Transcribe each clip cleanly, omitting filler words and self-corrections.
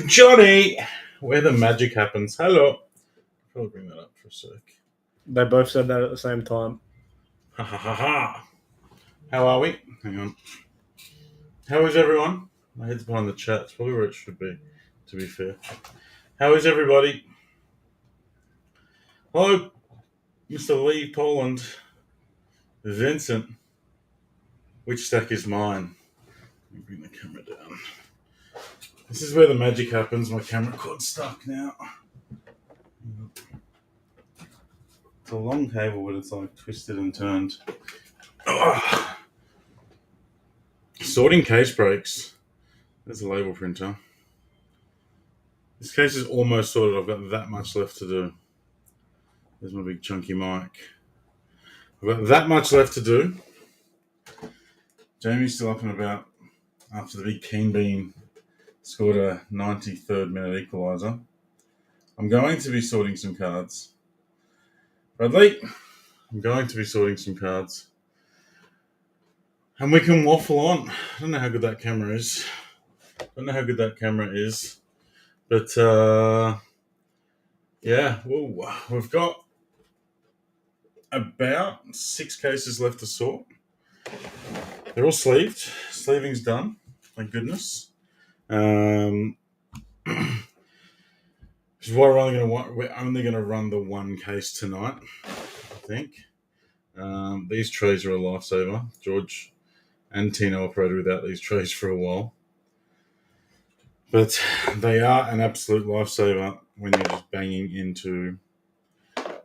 Johnny, where the magic happens. Hello. I'll bring that up for a sec. They both said that at the same time. Ha ha ha ha. How are we? Hang on. How is everyone? My head's behind the chat. It's probably where it should be, to be fair. How is everybody? Hello, Mr. Lee Poland. Vincent. Which stack is mine? Let me bring the camera down. This is where the magic happens. My camera cord's stuck now. It's a long cable, but it's like twisted and turned. Ugh. Sorting case breaks. There's a label printer. This case is almost sorted. I've got that much left to do. There's my big chunky mic. I've got that much left to do. Jamie's still up and about after the big Keen Bean scored a 93rd minute equaliser. I'm going to be sorting some cards. Bradley, I'm going to be sorting some cards. And we can waffle on. I don't know how good that camera is. But, yeah, we've got about 6 cases left to sort. They're all sleeved. Sleeving's done. Thank goodness. Which is why we're only going to run the one case tonight, I think. These trays are a lifesaver. George and Tino operated without these trays for a while. But they are an absolute lifesaver when you're just banging into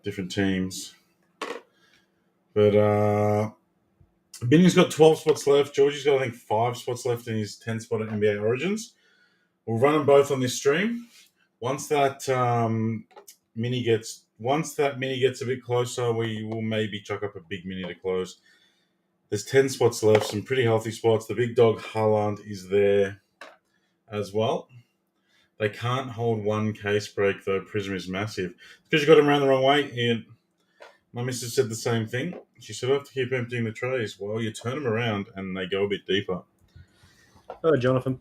different teams. But Binny's got 12 spots left. Georgie's got, I think, 5 spots left in his 10 spot at NBA Origins. We'll run them both on this stream. Once that mini gets a bit closer, we will maybe chuck up a big mini to close. There's 10 spots left, some pretty healthy spots. The big dog Haaland is there as well. They can't hold one case break, though. Prism is massive. Because you got him around the wrong way, Ian. My missus said the same thing. She said, I have to keep emptying the trays. Well, you turn them around and they go a bit deeper. Oh, Jonathan.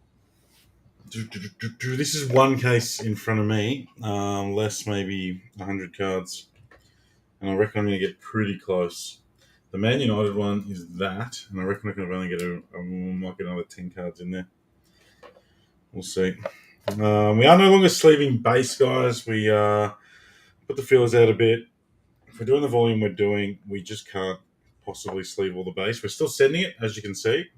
This is one case in front of me, less maybe 100 cards. And I reckon I'm going to get pretty close. The Man United one is that, and I reckon I can only might get another 10 cards in there. We'll see. We are no longer sleeving base, guys. We put the feelers out a bit. If we're doing the volume we're doing, we just can't possibly sleeve all the base. We're still sending it, as you can see.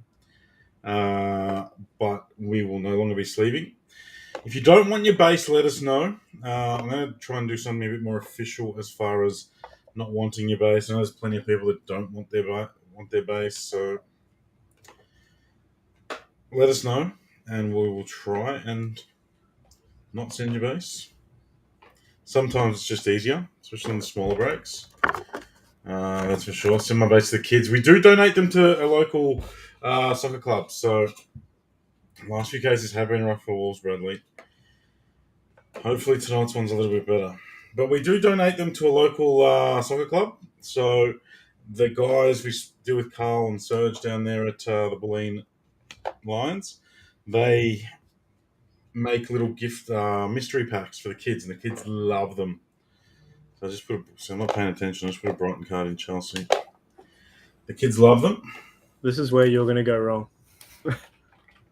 But we will no longer be sleeving. If you don't want your base, let us know. I'm going to try and do something a bit more official as far as not wanting your base. I know there's plenty of people that don't want their base, so let us know, and we will try and not send your base. Sometimes it's just easier, especially in the smaller breaks. That's for sure. Send my base to the kids. We do donate them to a local soccer club, so last few cases have been rough for Wolves, Bradley. Hopefully tonight's one's a little bit better. But we do donate them to a local soccer club. So the guys we deal with, Carl and Serge down there at the Bulleen Lions, they make little gift mystery packs for the kids, and the kids love them. So I'm not paying attention. I just put a Brighton card in Chelsea. The kids love them. This is where you're going to go wrong.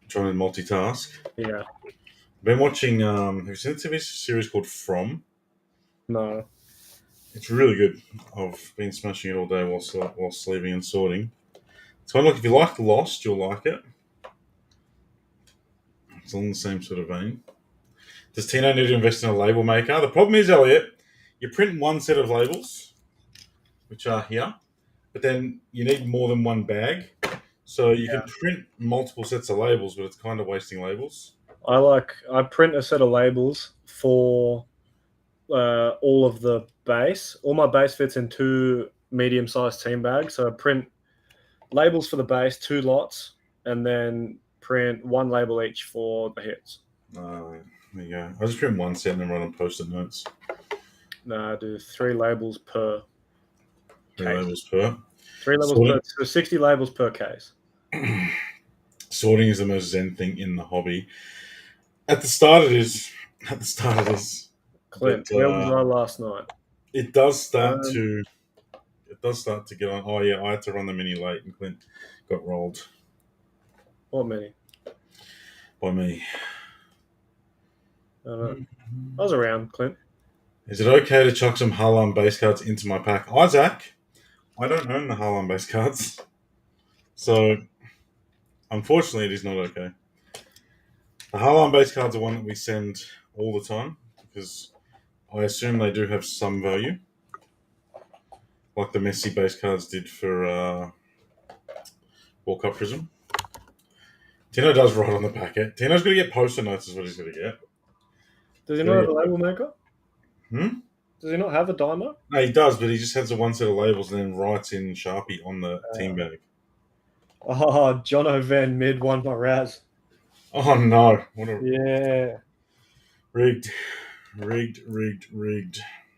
Trying to multitask. Yeah. I've been watching. Have you seen a series called From? No. It's really good. I've been smashing it all day while sleeving and sorting. It's kind of like, if you like Lost, you'll like it. It's along the same sort of vein. Does Tino need to invest in a label maker? The problem is, Elliot, you print one set of labels, which are here, but then you need more than one bag. So you can print multiple sets of labels, but it's kind of wasting labels. I print a set of labels for all of the base. All my base fits in 2 medium-sized team bags. So I print labels for the base, 2 lots, and then print 1 label each for the hits. There you go. I just print 1 set and then run on post-it notes. No, I do 3 labels per 3 case. labels per. 3 labels per. So 60 labels per case. Sorting is the most zen thing in the hobby. At the start, it is. At the start, it is. Clint, But where was I last night? it does start Um, to. It does start to get on. Oh yeah, I had to run the mini late, and Clint got rolled what many? by me. I don't know. I was around, Clint. Is it okay to chuck some Harlan base cards into my pack? Isaac, I don't own the Harlan base cards. So, unfortunately, it is not okay. The Harlan base cards are one that we send all the time because I assume they do have some value. Like the Messi base cards did for World Cup Prism. Tino does write on the packet. Tino's going to get poster notes, is what he's going to get. Does he not have a label maker? Hmm? Does he not have a Dymo? No, he does, but he just has the one set of labels and then writes in Sharpie on the team bag. Oh, John O'Van mid won my Raz. Oh no! What a Yeah. rigged.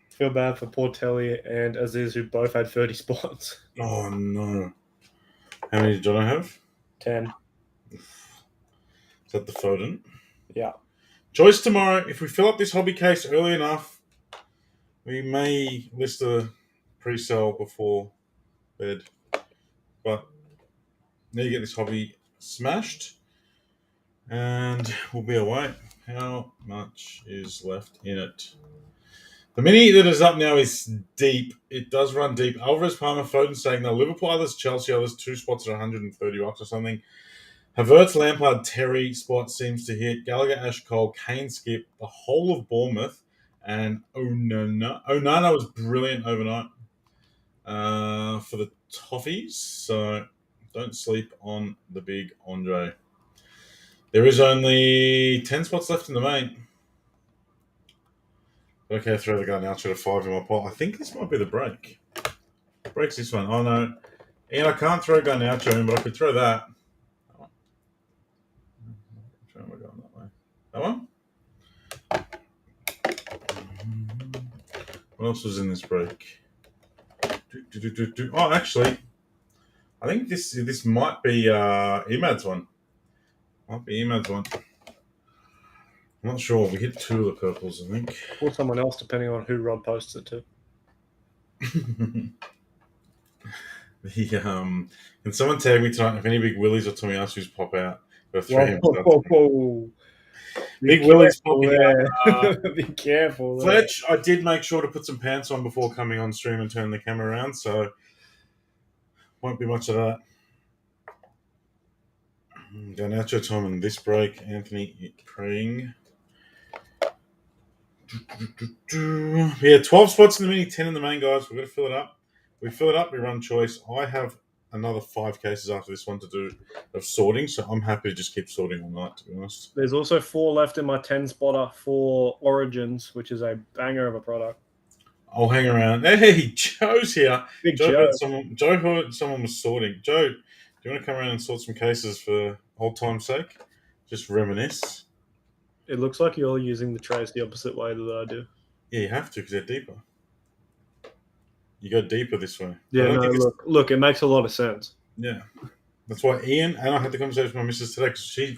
Feel bad for poor Telly and Aziz, who both had 30 spots. Oh no! How many did John have? 10. Is that the Foden? Yeah. Choice tomorrow. If we fill up this hobby case early enough, we may list a pre-sale before bed. But need to get this hobby smashed, and we'll be away. How much is left in it? The mini that is up now is deep. It does run deep. Alvarez, Palmer, Foden saying that Liverpool, others Chelsea, others 2 spots at $130 or something. Havertz, Lampard, Terry spot seems to hit. Gallagher, Ash Cole, Kane skip, the whole of Bournemouth, and Onana. Onana was brilliant overnight for the Toffees, so don't sleep on the big Andre. There is only 10 spots left in the main. Okay, throw the Garnacho to 5 in my pot. I think this might be the break. Breaks this one. Oh no. And I can't throw Garnacho in, but I could throw that. Which one am I going that way? That one? What else was in this break? Oh, actually, I think this might be Emad's one. Might be Emad's one. I'm not sure. We hit 2 of the purples, I think. Or someone else, depending on who Rob posts it to. Can someone tag me tonight if any big willies or Tomiyasu's pop out? Whoa. Big willies popping out. Be careful. Fletch, I did make sure to put some pants on before coming on stream and turn the camera around, so won't be much of that. Garnacho time in this break. Anthony praying. Yeah, 12 spots in the mini, 10 in the main, guys. We're going to fill it up. We fill it up, we run choice. I have another 5 cases after this one to do of sorting, so I'm happy to just keep sorting all night, to be honest. There's also 4 left in my 10 spotter for Origins, which is a banger of a product. I'll hang around. Hey, Joe's here. Big Joe Joe. heard someone was sorting. Joe, do you want to come around and sort some cases for old time's sake? Just reminisce. It looks like you're using the trays the opposite way that I do. Yeah, you have to because they're deeper. You go deeper this way. Yeah, no, look, it makes a lot of sense. Yeah. That's why Ian, and I had the conversation with my missus today because she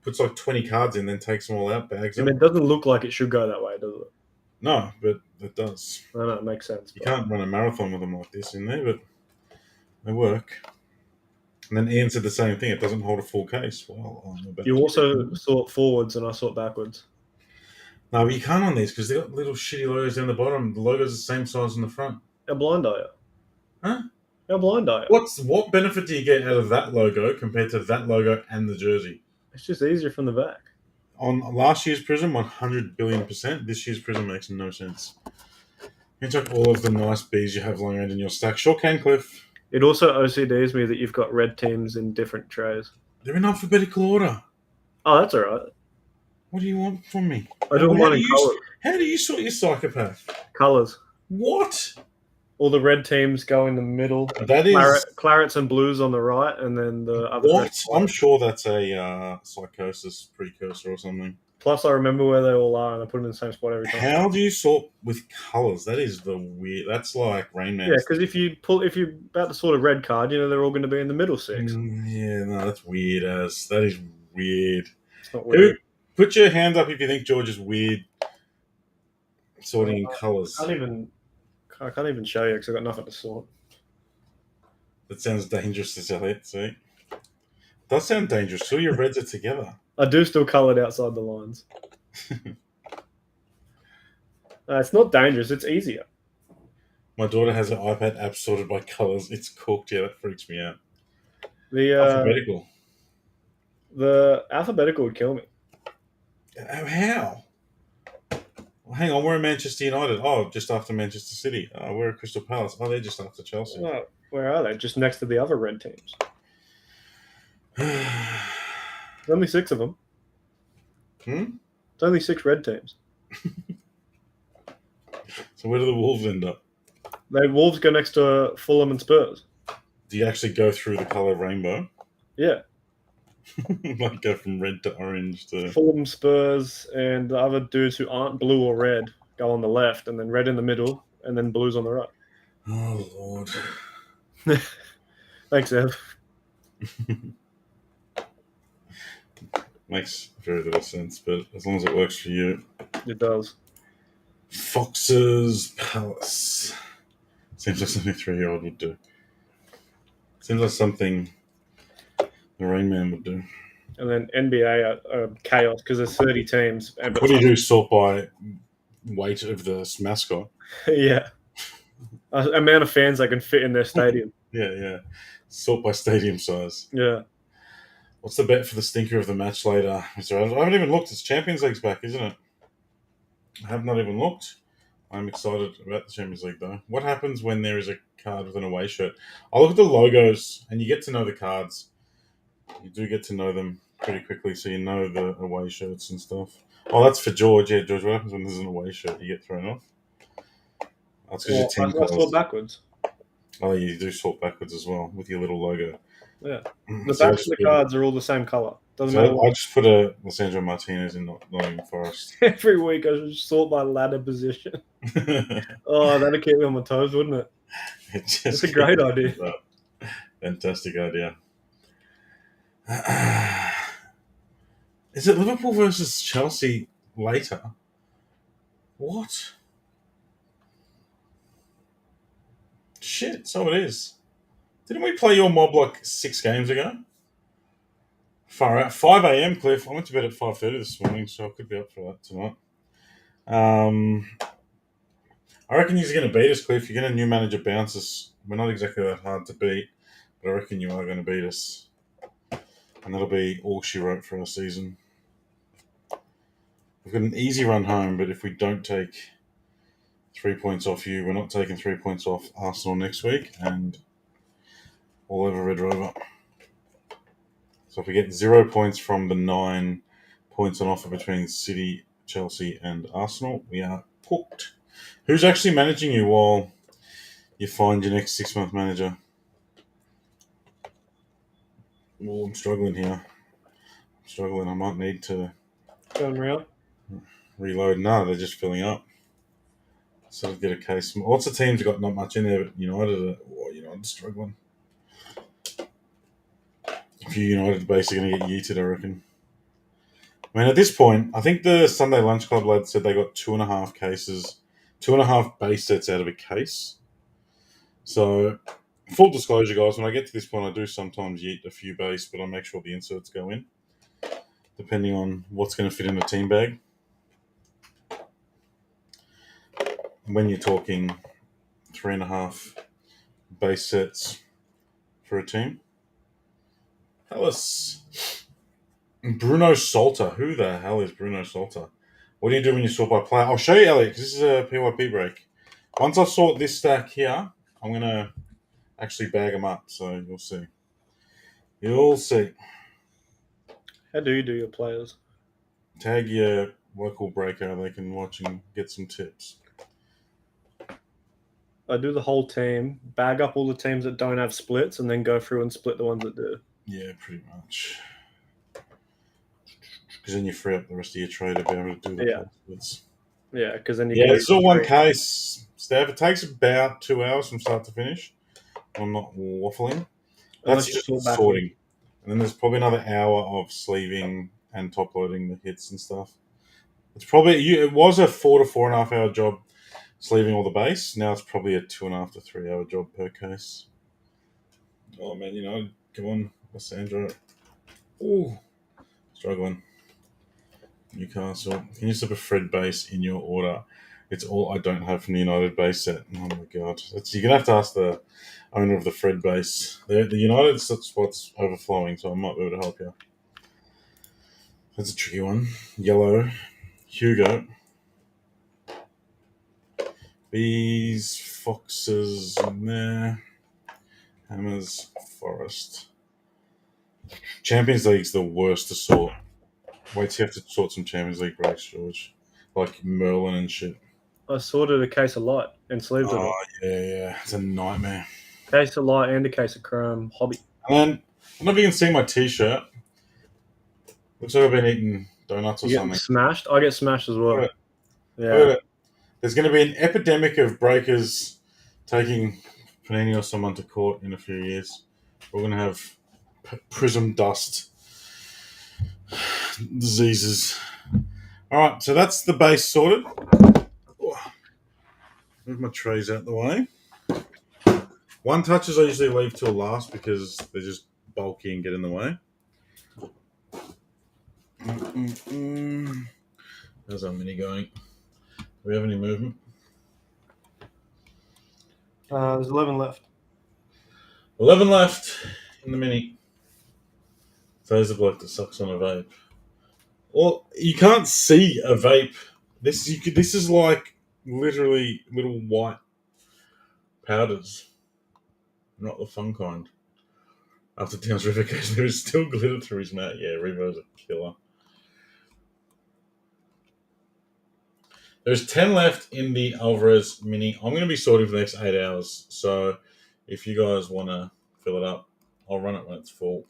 puts 20 cards in, then takes them all out, bags them. And it doesn't look like it should go that way, does it? No, but it does. I know, it makes sense. You can't run a marathon with them like this in there, but they work. And then Ian said the same thing. It doesn't hold a full case. Well, you also sort forwards and I sort backwards. No, but you can't on these because they've got little shitty logos down the bottom. The logo's the same size on the front. How blind are you? Huh? How blind are you? What benefit do you get out of that logo compared to that logo and the jersey? It's just easier from the back. On last year's Prism, 100 billion%. This year's Prism makes no sense. You can check all of the nice bees you have lying around in your stack. Sure can, Cliff. It also OCDs me that you've got red teams in different trays. They're in alphabetical order. Oh, that's all right. What do you want from me? I don't want in colours. How do you sort your psychopath? Colours. What? All the red teams go in the middle. That is clarets and blues on the right, and then the other. What? I'm sure that's a psychosis precursor or something. Plus, I remember where they all are, and I put them in the same spot every time. How do you sort with colours? That is the weird. That's like Rain Man. Yeah, because if you're about to sort a red card, they're all going to be in the middle 6. Yeah, no, that's weird. That is weird. It's not weird. Put your hand up if you think George is weird sorting in colours. I can't even show you because I've got nothing to sort. That sounds dangerous, this Elliot. See, it does sound dangerous. All your reds are together. I do still colour it outside the lines. It's not dangerous. It's easier. My daughter has an iPad app sorted by colours. It's cooked. Yeah, that freaks me out. The alphabetical would kill me. How? Well, hang on, we're in Manchester United. Oh, just after Manchester City. Oh, we're at Crystal Palace. Oh, they're just after Chelsea. Well, where are they? Just next to the other red teams. There's only 6 of them. Hmm? It's only 6 red teams. So where do the Wolves end up? The Wolves go next to Fulham and Spurs. Do you actually go through the colour rainbow? Yeah. Like go from red to orange to... Fulham, Spurs, and the other dudes who aren't blue or red go on the left, and then red in the middle, and then blues on the right. Oh, Lord. Thanks, Ev. Makes very little sense, but as long as it works for you. It does. Foxes Palace. Seems like something a 3-year-old would do. Seems like something the Rain Man would do. And then NBA are chaos because there's 30 teams. What do you do? Sort by weight of the mascot? Yeah. Amount of fans they can fit in their stadium. Yeah. Sort by stadium size. Yeah. What's the bet for the stinker of the match later, Mr. Adams? I haven't even looked. It's Champions League's back, isn't it? I have not even looked. I'm excited about the Champions League, though. What happens when there is a card with an away shirt? I look at the logos, and you get to know the cards. You do get to know them pretty quickly, so you know the away shirts and stuff. Oh, that's for George. Yeah, George, what happens when there's an away shirt? You get thrown off? That's because your team I sort backwards. Oh, you do sort backwards as well with your little logo. Yeah. The backs of the cards are all the same colour. Doesn't matter. I just put a Lissandro Martinez in Nottingham Forest. Every week I should sort by ladder position. Oh, that'd keep me on my toes, wouldn't it? It's a great idea. Fantastic idea. Is it Liverpool versus Chelsea later? What? Shit, so it is. Didn't we play your mob like 6 games ago? Far out. 5 a.m, Cliff. I went to bed at 5:30 this morning, so I could be up for that tonight. I reckon you're going to beat us, Cliff. You're going to new manager bounce us. We're not exactly that hard to beat, but I reckon you are going to beat us. And that'll be all she wrote for our season. We've got an easy run home, but if we don't take 3 points off you, we're not taking 3 points off Arsenal next week, and all over Red Rover. So if we get 0 points from the 9 points on offer between City, Chelsea, and Arsenal, we are cooked. Who's actually managing you while you find your next 6-month manager? Oh, I'm struggling here. I might need to Going around. reload. No, they're just filling up. So get a case. Lots of teams have got not much in there, but United are struggling. A few United basically going to get yeeted, I reckon. I mean, at this point, I think the Sunday Lunch Club lads said they got 2.5 cases, 2.5 base sets out of a case. So, full disclosure, guys, when I get to this point, I do sometimes yeet a few base, but I make sure the inserts go in, depending on what's going to fit in the team bag. When you're talking 3.5 base sets for a team. Hellas. Bruno Salter. Who the hell is Bruno Salter? What do you do when you sort by player? I'll show you, Elliot, because this is a PYP break. Once I sort this stack here, I'm going to actually bag them up, so you'll see. You'll see. How do you do your players? Tag your local breaker. They can watch and get some tips. I do the whole team, bag up all the teams that don't have splits, and then go through and split the ones that do. Yeah, pretty much. Because then you free up the rest of your trade to be able to do the splits. Yeah, because then you Yeah, it's all one case, Steph. It takes about 2 hours from start to finish. I'm not waffling. That's just sorting. And then there's probably another hour of sleeving and top loading the hits and stuff. It's probably it was a 4 to 4.5 hour job sleeving all the base. Now it's probably a 2.5 to 3 hour job per case. Oh man, come on, Lysandro. Ooh, struggling. Newcastle. Can you slip a Fred base in your order? It's all I don't have from the United base set. Oh my god, you're gonna have to ask the owner of the Fred base. The United spot's overflowing, so I might be able to help you. That's a tricky one. Yellow, Hugo. Bees, foxes in there. Hammers, Forest. Champions League's the worst to sort. Wait till you have to sort some Champions League breaks, George. Like Merlin and shit. I sorted a case of light and sleeved it all. Yeah. It's a nightmare. Case of light and a case of chrome. Hobby. And then, I don't know if you can see my t-shirt. Looks like I've been eating donuts or You get something. smashed? I get smashed as well. Yeah. There's going to be an epidemic of breakers taking Panini or someone to court in a few years. We're going to have prism dust diseases. All right, so that's the base sorted. Move my trays out the way. One touches I usually leave till last because they're just bulky and get in the way. How's our mini going? Do we have any movement? There's 11 left. 11 left in the mini. There's a bloke that sucks on a vape. Well, you can't see a vape. This is like literally little white powders. Not the fun kind. After Towns Revocation, there is still glitter through his mouth. Yeah, Revo's a killer. There's 10 left in the Alvarez mini. I'm going to be sorting for the next 8 hours. So if you guys want to fill it up, I'll run it when it's full.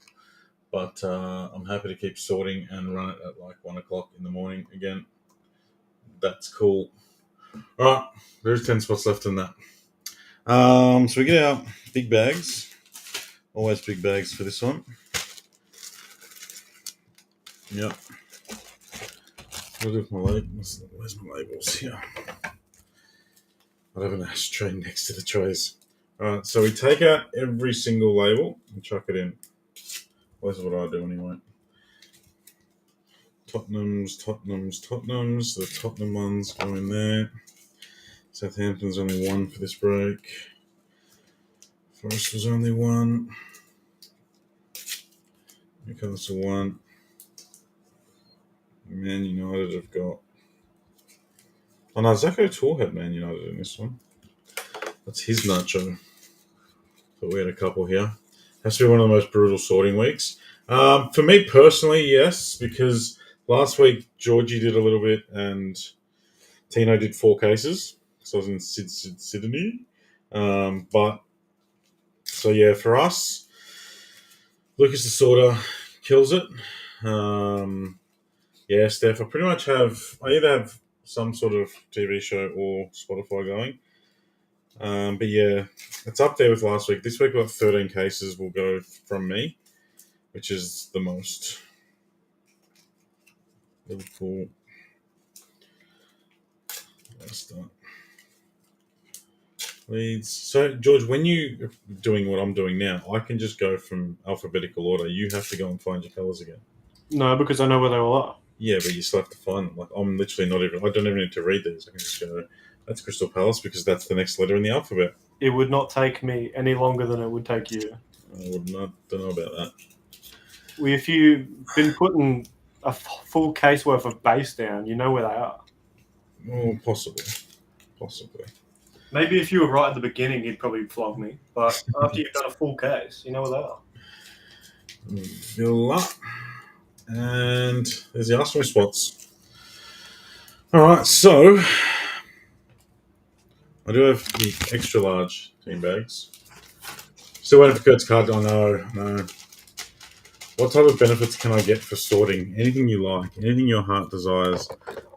But I'm happy to keep sorting and run it at like 1 o'clock in the morning again. That's cool. All right, there's 10 spots left in that. So we get our big bags. Always big bags for this one. Yep. What do I do with my labels? Where's my labels? Here. I have an ashtray next to the trays. All right, so we take out every single label and chuck it in. Well, that's what I do anyway. Tottenham's. The Tottenham ones go in there. Southampton's only one for this break. Forest was only one. Newcastle one. Man United have got. Oh no, Zach O'Toole had Man United in this one. That's his nacho. But we had a couple here. Has to be one of the most brutal sorting weeks. For me personally, yes, because last week Georgie did a little bit and Tino did 4 cases. So I was in Sydney. But so yeah, for us, Lucas the Sorter kills it. Yeah, Steph, I either have some sort of TV show or Spotify going. But yeah, it's up there with last week. This week, about 13 cases will go from me, which is the most. Liverpool. Let's start. Leeds. So, George, when you're doing what I'm doing now, I can just go from alphabetical order. You have to go and find your colours again. No, because I know where they all are. Yeah, but you still have to find them. Like, I'm literally I don't even need to read these. I can just go, that's Crystal Palace because that's the next letter in the alphabet. It would not take me any longer than it would take you. I don't know about that. Well, if you've been putting a full case worth of base down, you know where they are. Well, possibly. Maybe if you were right at the beginning, you'd probably flog me. But after you've done a full case, you know where they are. Villa. And there's the Arsenal spots. All right, so I do have the extra large team bags. Still waiting for Kurt's card. Oh, no. What type of benefits can I get for sorting? Anything you like, anything your heart desires.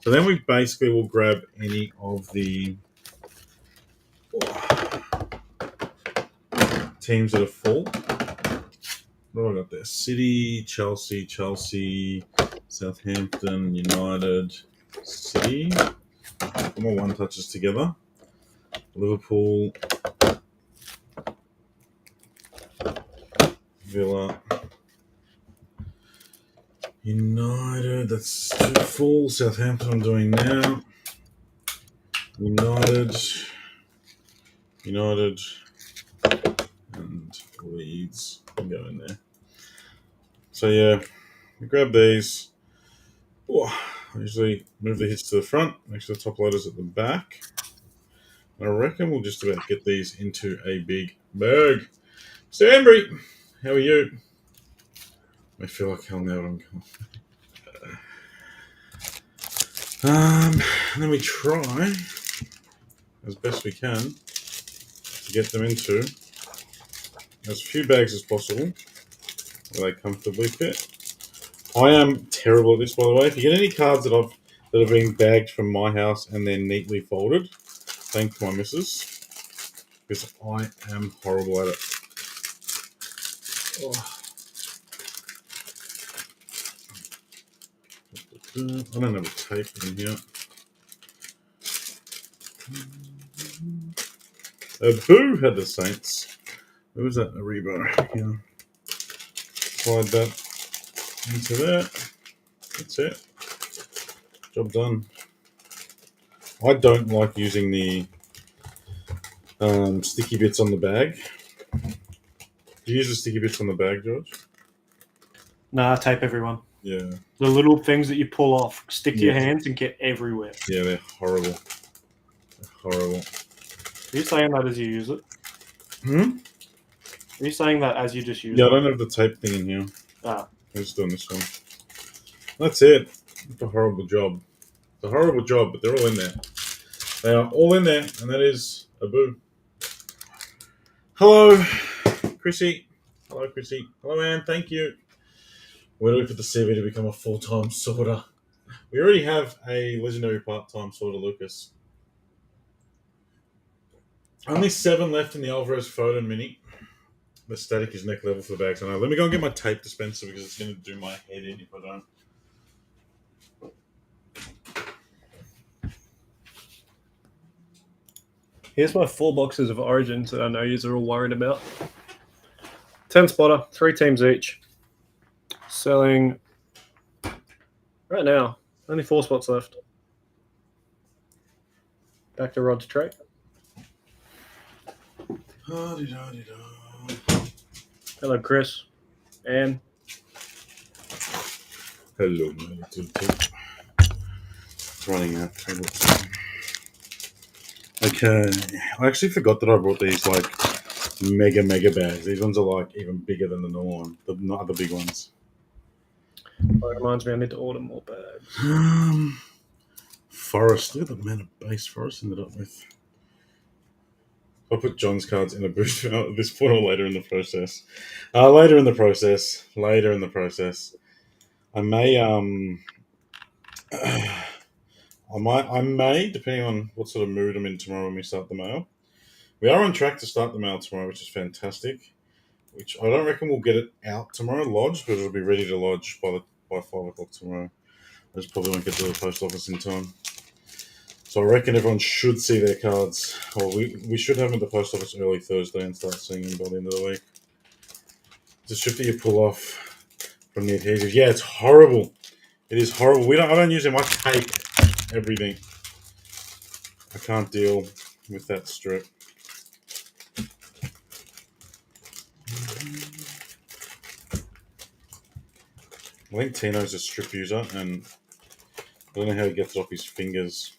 So then we basically will grab any of the teams that are full. what have I got there? City, Chelsea, Southampton, United, City. Put my one touches together. Liverpool, Villa, United. That's too full. Southampton I'm doing now. United, and Leeds. I'll go in there. So yeah, we grab these. Oh, I usually move the hits to the front, make sure the top loader's at the back. I reckon we'll just about get these into a big bag. So Embry, how are you? I feel like hell now. And then we try as best we can to get them into as few bags as possible where they comfortably fit. I am terrible at this, by the way. If you get any cards that are being bagged from my house and they're neatly folded, thank my missus, because I am horrible at it. Oh. I don't have a tape in here. Boo had the Saints. Who was that? Aribo. Yeah. Slide that into there. That's it. Job done. I don't like using the sticky bits on the bag. Do you use the sticky bits on the bag, George? Nah, I tape everyone. Yeah. The little things that you pull off, stick to your hands and get everywhere. Yeah, they're horrible. Horrible. Are you saying that as you use it? Hmm? Are you saying that as you just use it? Yeah, I don't have the tape thing in here. Ah. I'm just doing this one. That's it. It's a horrible job. It's a horrible job, but they're all in there. They are all in there, and that is a boo. Hello, Chrissy. Hello, Chrissy. Hello, Anne. Thank you. Where do we put the CV to become a full-time sorter? We already have a legendary part-time sorter, Lucas. Only 7 left in the Alvarez Foden mini. The static is neck level for the bags. I know. Let me go and get my tape dispenser because it's going to do my head in if I don't. Here's my 4 boxes of Origins that I know you are all worried about. 10 spotter, 3 teams each. Selling right now. Only 4 spots left. Back to Rod to trade. Hello, Chris. Anne. Hello, my little tape. Running out. Okay. I actually forgot that I brought these like mega bags. These ones are like even bigger than the normal one. Not the big ones. That reminds me, I need to order more bags. Forest. Look at the amount of base Forest ended up with. I'll put John's cards in a boost at this point or later in the process. Later in the process. I may I may, depending on what sort of mood I'm in tomorrow when we start the mail. We are on track to start the mail tomorrow, which is fantastic. Which I don't reckon we'll get it out tomorrow, lodged, but it'll be ready to lodge by 5 o'clock tomorrow. I just probably won't get to the post office in time. So I reckon everyone should see their cards. Or we should have them at the post office early Thursday and start seeing them by the end of the week. It's a strip that you pull off from the adhesive. Yeah, it's horrible. It is horrible. I don't use them. I tape everything. I can't deal with that strip. I think Tino's a strip user, and I don't know how he gets it off his fingers.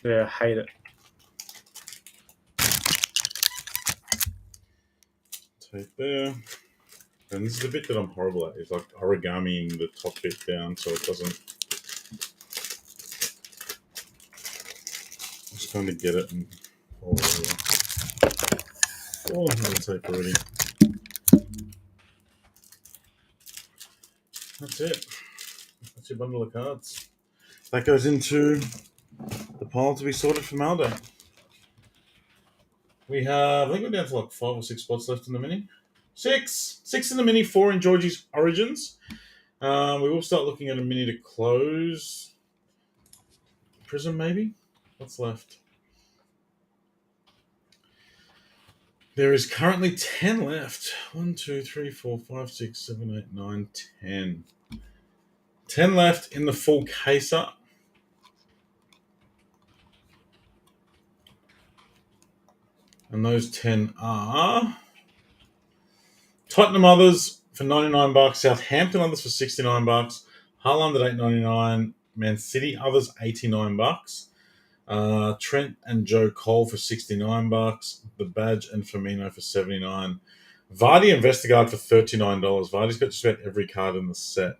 Yeah, I hate it. Tape there. And this is the bit that I'm horrible at. It's like origamiing the top bit down so it doesn't... I'm just trying to get it and... Oh, I have the tape already. That's it. That's your bundle of cards. That goes into the pile to be sorted for mail day. We have, I think we're down to like 5 or 6 spots left in the mini. Six in the mini, 4 in Georgie's Origins. We will start looking at a mini to close. Prism, maybe? What's left? There is currently 10 left. 1, 2, 3, 4, 5, 6, 7, 8, 9, 10. 10 left in the full case up. And those 10 are Tottenham Others for $99, Southampton Others for $69, Hull Under 8.99, Man City Others $89, Trent and Joe Cole for $69, The Badge and Firmino for $79, Vardy and Vestergaard for $39. Vardy's got just about every card in the set,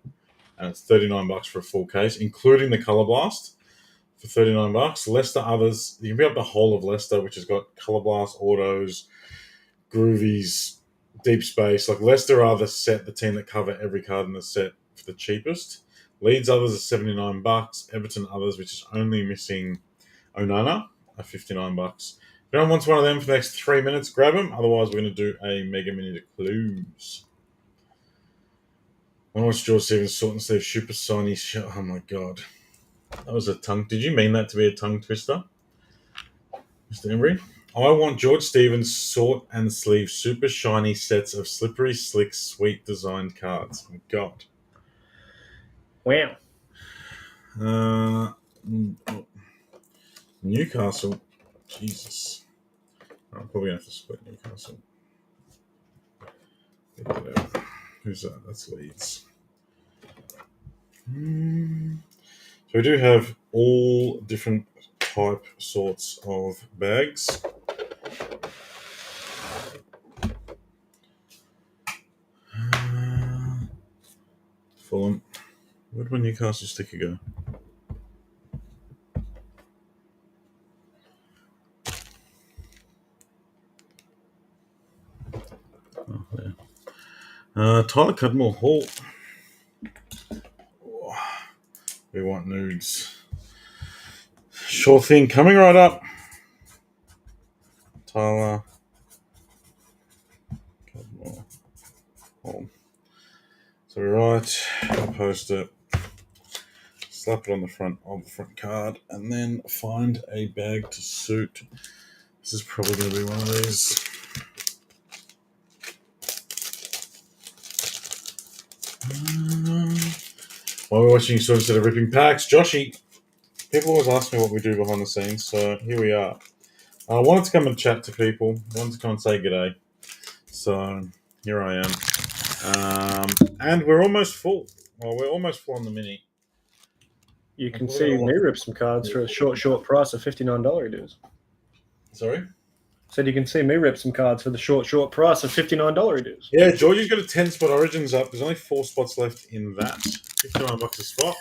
and it's $39 for a full case, including the Colour Blast for $39. Leicester Others, you can pick up the whole of Leicester, which has got Colour Blast, Autos, Groovies, Deep Space. Like Leicester are the team that cover every card in the set for the cheapest. Leeds Others are $79. Everton Others, which is only missing Onana, are $59. If anyone wants one of them for the next 3 minutes, grab them. Otherwise, we're going to do a Mega Mini to close. I want to watch George Stevens sort and sleeve super shiny shot. Oh my god. That was a tongue. Did you mean that to be a tongue twister, Mr. Embry? I want George Stevens sort and sleeve super shiny sets of slippery, slick, sweet designed cards. Oh god. Wow. Newcastle. Jesus. I'm probably going to have to split Newcastle. Who's that? That's Leeds. So we do have all different type sorts of bags. Fulham. Where did my Newcastle sticker go? Oh, there. Tyler Cudmore Hall. Oh, we want nudes. Sure thing. Coming right up. Tyler Cudmore Hall. So right, I'll post it. Slap it on the front of the front card, and then find a bag to suit. This is probably going to be one of these. While we're watching, sort of instead of ripping packs, Joshy. People always ask me what we do behind the scenes, so here we are. I wanted to come and chat to people. I wanted to come and say g'day. So here I am. And we're almost full. Well, we're almost full on the mini. You can see me rip some cards for a short price of $59 it is. Sorry? Said you can see me rip some cards for the short price of $59 it is. Yeah, Georgie's got a 10-spot Origins up. There's only 4 spots left in that. $59 a spot.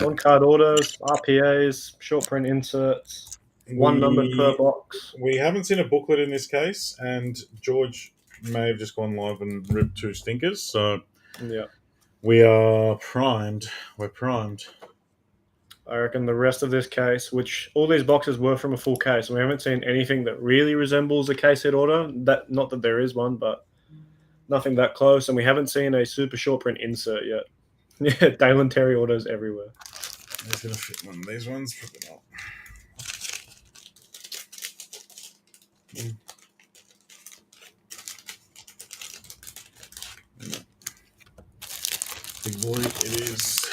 On-card autos, RPAs, short print inserts, one number per box. We haven't seen a booklet in this case, and George may have just gone live and ripped 2 stinkers, so yeah, we are primed. We're primed. I reckon the rest of this case, which all these boxes were from a full case, and we haven't seen anything that really resembles a case hit auto. That not that there is one, but nothing that close. And we haven't seen a super short print insert yet. Yeah, Dalen Terry autos everywhere. He's gonna fit one of these ones, probably not. Big boy, it is.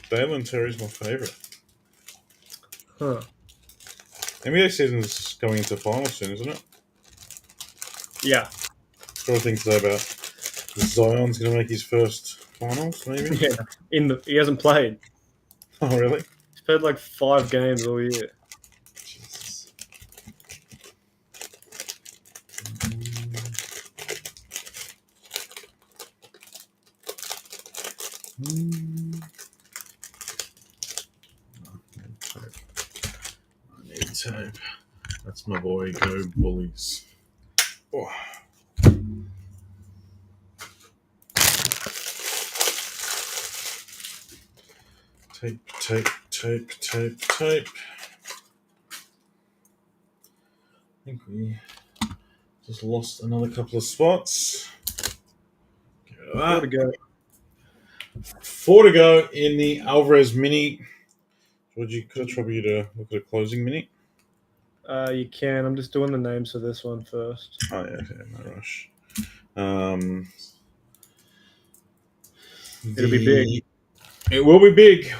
Dalen Terry's my favourite. Huh. NBA season's going into finals soon, isn't it? Yeah. What do I think to say about Zion's going to make his first finals, maybe? Yeah. He hasn't played. Oh, really? He's played like 5 games all year. Jesus. I need tape. That's my boy. Go Bullies. Oh. Tape. I think we Just lost another couple of spots. Get rid of Four to that. go. 4 to go in the Alvarez Mini. Could I trouble you to look at a closing mini? You can. I'm just doing the names for this one first. Oh yeah, no rush. It'll be big. It will be big.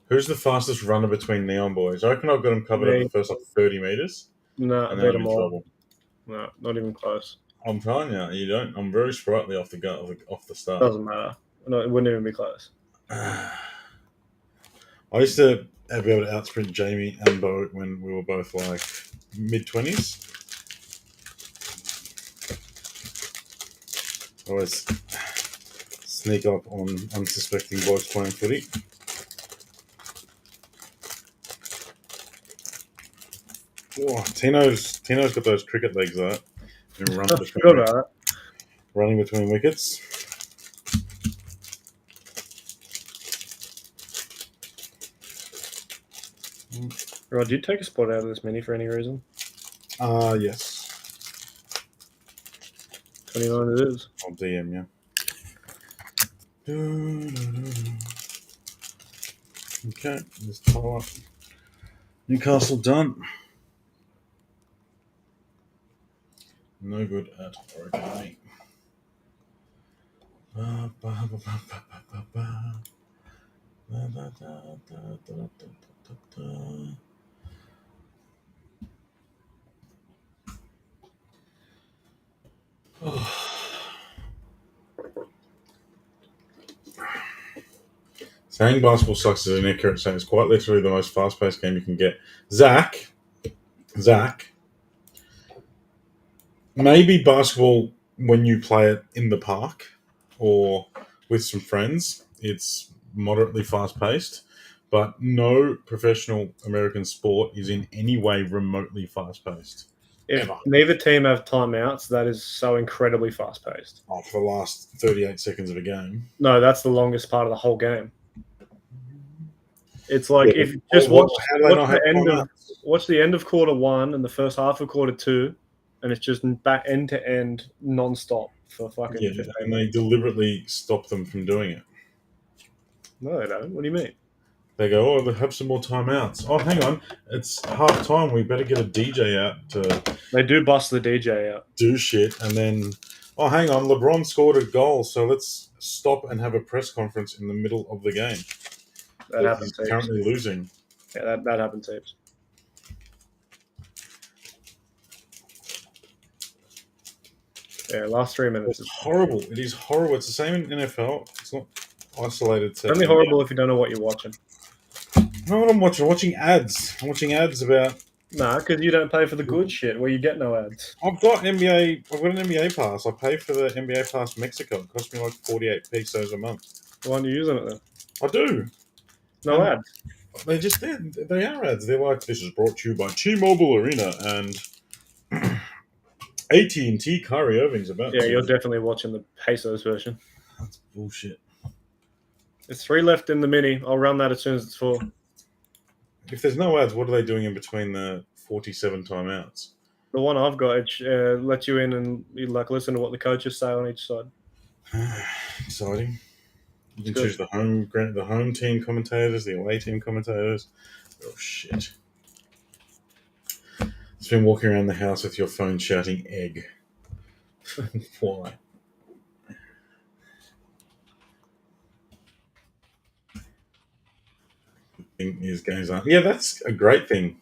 Who's the fastest runner between Neon Boys? I reckon I've got him covered at the first 30 meters. No, And I then beat I'm in them all. trouble. No, not even close. I'm telling you, you don't. I'm very sprightly off the start. Doesn't matter. No, it wouldn't even be close. I used to be able to outsprint Jamie and Bo when we were both like mid-20s. Always sneak up on unsuspecting boys playing footy. Oh, Tino's got those cricket legs, though. Running between wickets. Rod, did you take a spot out of this mini for any reason? Yes. 29 it is. I'll DM you. Okay, let's tie up. Newcastle done. No good at origami. Saying basketball sucks is inaccurate saying it's quite literally the most fast-paced game you can get. Zach, maybe basketball when you play it in the park or with some friends, it's moderately fast-paced, but no professional American sport is in any way remotely fast-paced. If neither team have timeouts, that is so incredibly fast-paced. Oh, for the last 38 seconds of a game. No, that's the longest part of the whole game. It's like if you just watch the end of quarter one and the first half of quarter two, and it's just back end to end non-stop for fucking 15 and they deliberately stop them from doing it. No, they don't. What do you mean? They go, they have some more timeouts. Oh, hang on. It's half time. We better get a DJ out to... They do bust the DJ out. Do shit. And then, oh, hang on. LeBron scored a goal, so let's stop and have a press conference in the middle of the game. That happens. He's currently losing. Yeah, that happens heaps. Yeah, last 3 minutes. It's horrible. It is horrible. It's the same in NFL. It's not isolated to... It's only horrible if you don't know what you're watching. No, what I'm watching. I'm watching ads. I'm watching ads about... Nah, because you don't pay for the good shit where you get no ads. I've got an NBA pass. I pay for the NBA pass Mexico. It costs me like 48 pesos a month. Why aren't you using it then? I do. No ads. They are ads. They're like, this is brought to you by T-Mobile Arena and AT&T Kyrie Irving's about. Yeah, you're definitely watching the pesos version. That's bullshit. There's 3 left in the mini. I'll run that as soon as it's full. If there's no ads, what are they doing in between the 47 timeouts? The one I've got, it lets you in and you listen to what the coaches say on each side. Exciting. You can choose the home team commentators, the away team commentators. Oh, shit. It's been walking around the house with your phone shouting egg. Why? His games aren't. Yeah, that's a great thing,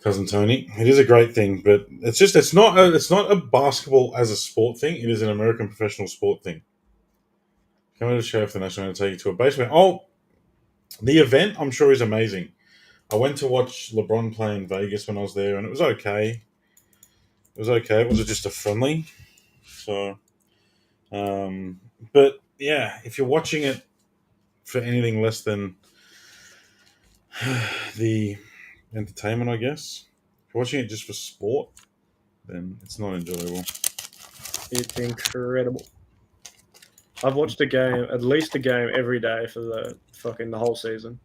Cousin Tony. It is a great thing, but it's not a basketball as a sport thing. It is an American professional sport thing. Coming to the show for the national, I'm going to take you to a basement. Oh, the event I'm sure is amazing. I went to watch LeBron play in Vegas when I was there, and it was okay. It was okay. It was just a friendly. So, but yeah, if you're watching it for anything less than the entertainment, I guess. If you're watching it just for sport, then it's not enjoyable. It's incredible. I've watched at least a game every day for the whole season.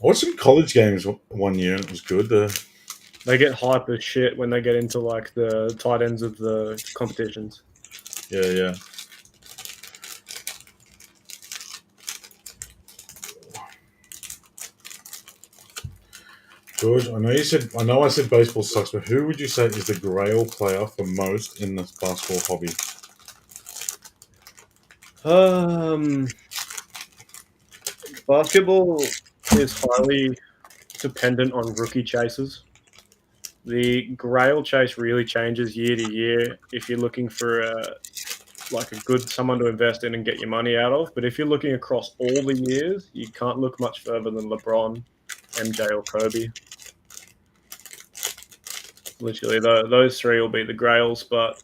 I watched some college games one year and it was good. They get hype as shit when they get into like the tight ends of the competitions. Yeah. George, I know I said baseball sucks, but who would you say is the Grail player for most in this basketball hobby? Basketball is highly dependent on rookie chases. The Grail chase really changes year to year if you're looking for a good someone to invest in and get your money out of. But if you're looking across all the years, you can't look much further than LeBron, MJ, or Kobe. Literally, those three will be the Grails. But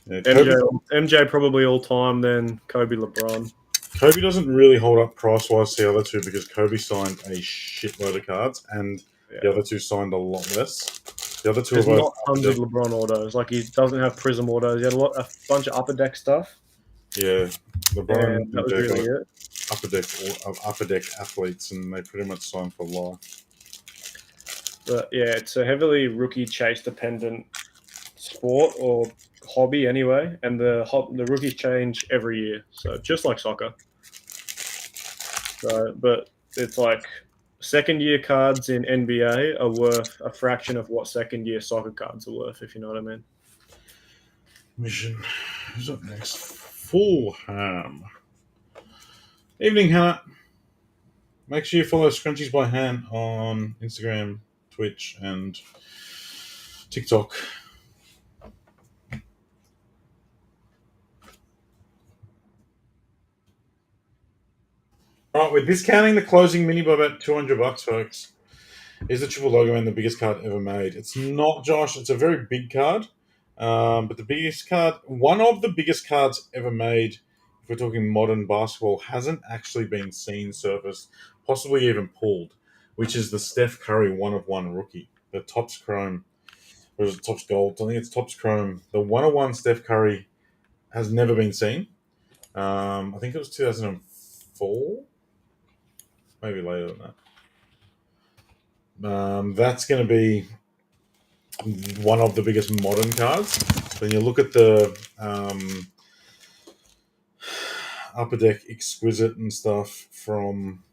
Yeah, MJ probably all time, then Kobe, LeBron. Kobe doesn't really hold up price wise to the other two because Kobe signed a shitload of cards and the Yeah. other two signed a lot less. The other two are There's both not upper tons of deck. LeBron autos. Like he doesn't have Prism autos. He had a bunch of upper deck stuff, Yeah, LeBron and and that was MJ are really both it. upper deck athletes, and they pretty much signed for life. But yeah, it's a heavily rookie chase dependent sport or hobby anyway, and the rookies change every year. So just like soccer. So, but it's like second year cards in NBA are worth a fraction of what second year soccer cards are worth, if you know what I mean. Mission. Who's up next? Fulham. Evening, Hannah. Make sure you follow Scrunchies by Han on Instagram, Twitch, and TikTok. All right, we're discounting the closing mini by about $200, folks. Is the triple logo man the biggest card ever made? It's not, Josh. It's a very big card, but the biggest card, one of the biggest cards ever made, if we're talking modern basketball, hasn't actually been seen surfaced, possibly even pulled, which is the Steph Curry 1/1 rookie, the Topps Chrome. Or is it Topps Gold? I think it's Topps Chrome. The 1/1 Steph Curry has never been seen. I think it was 2004, maybe later than that. That's going to be one of the biggest modern cards. When you look at the Upper Deck Exquisite and stuff from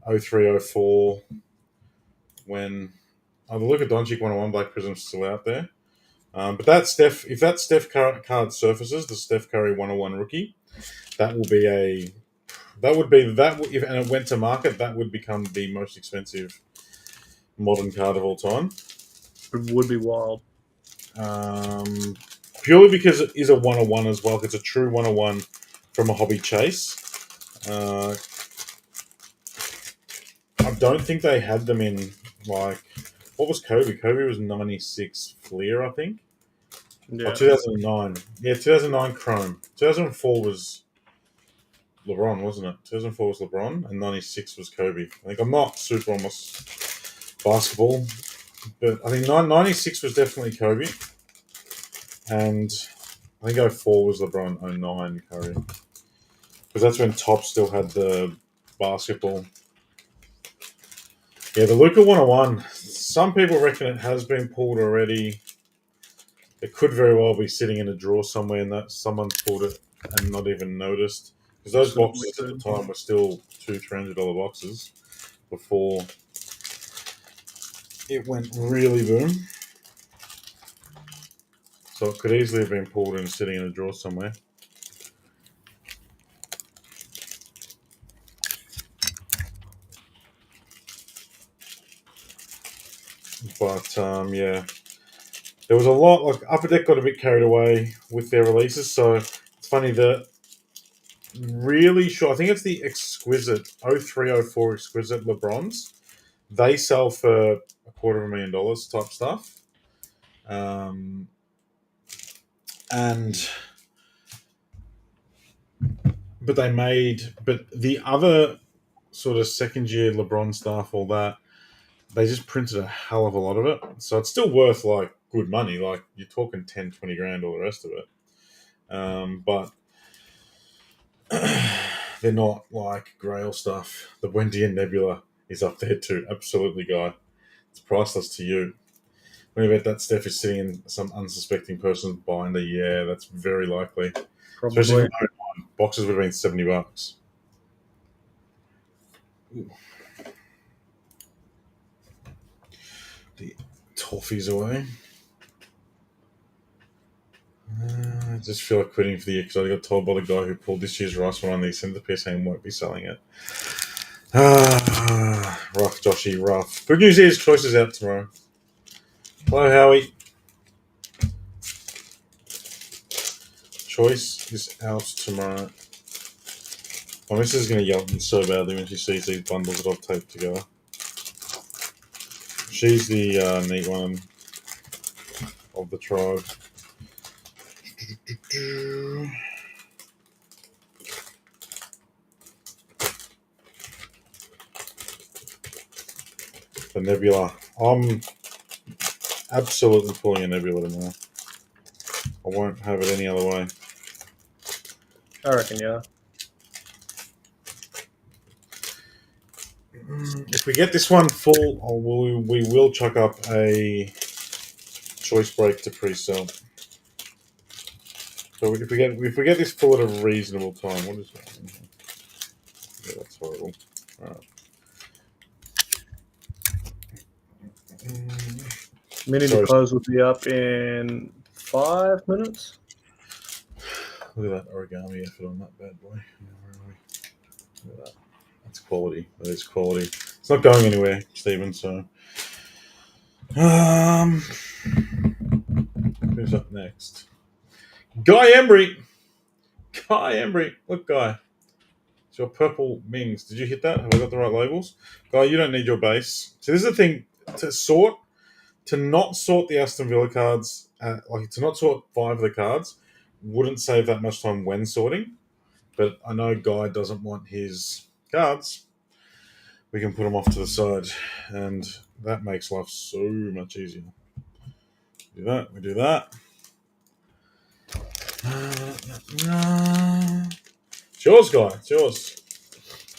0304, when the Luka Doncic 1/1 Black Prism's still out there. But if that Steph card surfaces, the Steph Curry 1/1 rookie, that will be if and it went to market, that would become the most expensive modern card of all time. It would be wild. Purely because it is a 1/1 as well. It's a true 1/1 from a hobby chase. I don't think they had them in like what was Kobe? Kobe was 96 Fleer, I think. Yeah. 2009. Yeah, 2009 Chrome. 2004 was LeBron, wasn't it? 2004 was LeBron, and 96 was Kobe. I think I'm not super on my basketball, but I think 96 was definitely Kobe, and I think 04 was LeBron, 09 Curry, because that's when Top still had the basketball. Yeah, the Luka 1/1. Some people reckon it has been pulled already. It could very well be sitting in a drawer somewhere, and that someone's pulled it and not even noticed. Because those boxes at the time were still $200-$300 boxes before it went really boom. So it could easily have been pulled and sitting in a drawer somewhere. But yeah, there was a lot. Like Upper Deck got a bit carried away with their releases, so it's funny that really sure. I think it's the Exquisite 0304 Exquisite LeBrons. They sell for $250,000 type stuff. And but the other sort of second year LeBron stuff, all that, they just printed a hell of a lot of it. So it's still worth like good money. Like you're talking 10, 20 grand, all the rest of it. But they're not like Grail stuff. The Wendy and Nebula is up there too. Absolutely, guy. It's priceless to you. When you bet that Steph is sitting in some unsuspecting person's binder, yeah, that's very likely. Especially Probably. if you own one. Boxes would have been $70. Ooh. The toffees away. I just feel like quitting for the year because I got told by the guy who pulled this year's rice one on the centerpiece saying won't be selling it. Rough, Joshy, rough. Good news is Choice is out tomorrow. Hello, Howie. Choice is out tomorrow. My missus is going to yell at me so badly when she sees these bundles that I've taped together. She's the neat one of the tribe. The Nebula. I'm absolutely pulling a Nebula tomorrow. I won't have it any other way. I reckon, yeah. If we get this one full, we will chuck up a choice break to pre-sell. So if we get this full at a reasonable time, what is that? Yeah, that's horrible. All right. Mini to close will be up in 5 minutes. Look at that origami effort on that bad boy. Where are we? Look at that. That's quality. That is quality. It's not going anywhere, Stephen. So, who's up next? Guy Embry. Guy Embry. Look, Guy. It's your purple Mings. Did you hit that? Have I got the right labels? Guy, you don't need your base. So this is the thing to not sort the Aston Villa cards, to not sort 5 of the cards, wouldn't save that much time when sorting. But I know Guy doesn't want his cards. We can put them off to the side, and that makes life so much easier. Do that. We do that. It's yours, Guy. It's yours.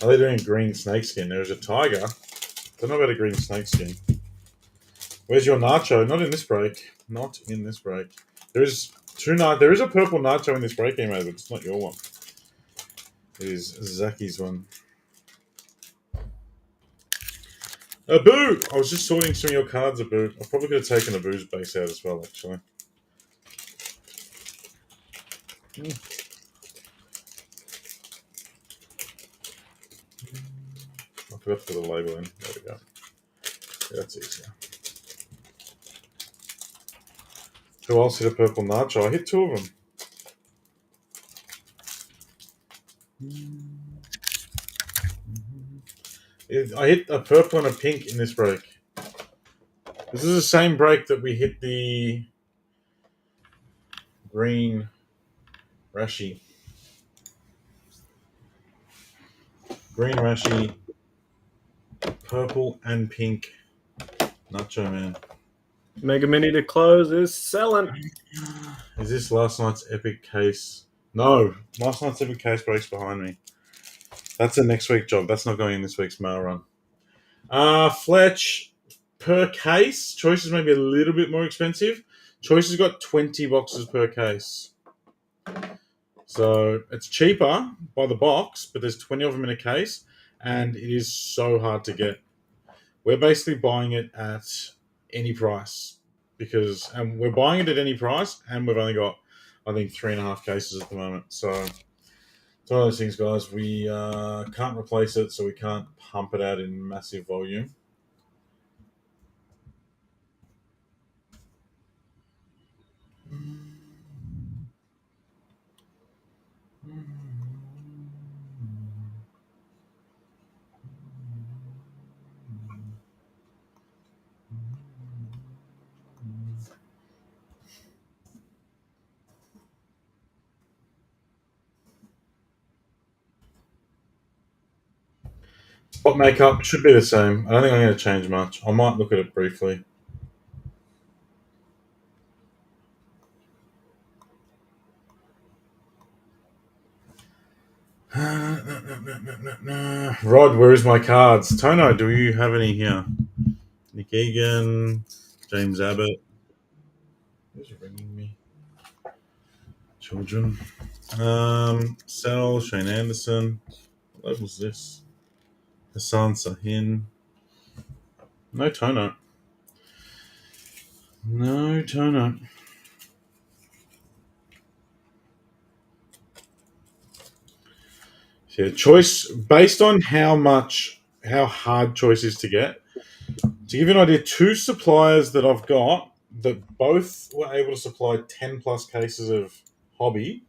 Are they doing green snakeskin? There's a tiger. Don't know about a green snakeskin. Where's your Nacho? Not in this break. Not in this break. There is There is a purple Nacho in this break game, but it's not your one. It is Zaki's one. Boo! I was just sorting some of your cards, Boo. I probably could have taken a Boo's base out as well, actually. I forgot to put the label in. There we go. Yeah, that's easier. Who else hit a purple Nacho? I hit 2 of them. I hit a purple and a pink in this break. This is the same break that we hit the green Rashi. Green Rashi, purple and pink Nacho Man. Mega Mini to close is selling. Is this last night's epic case? No, last night's epic case breaks behind me. That's a next week job. That's not going in this week's mail run. Fletch, per case, Choice is maybe a little bit more expensive. Choice has got 20 boxes per case. So it's cheaper by the box, but there's 20 of them in a case, and it is so hard to get. We're basically buying it at any price and we're buying it at any price, and we've only got, I think, 3.5 cases at the moment. So it's one of those things, guys. We can't replace it, so we can't pump it out in massive volume. Spot makeup should be the same. I don't think I'm going to change much. I might look at it briefly. Rod, where is my cards? Tono, do you have any here? Nick Egan, James Abbott. Who's ringing me? Children. Sal, Shane Anderson. What was this? Hassan Sahin. No Tono. No Tono. Yeah, choice based on how hard choice is to get. To give you an idea, 2 suppliers that I've got that both were able to supply 10 plus cases of hobby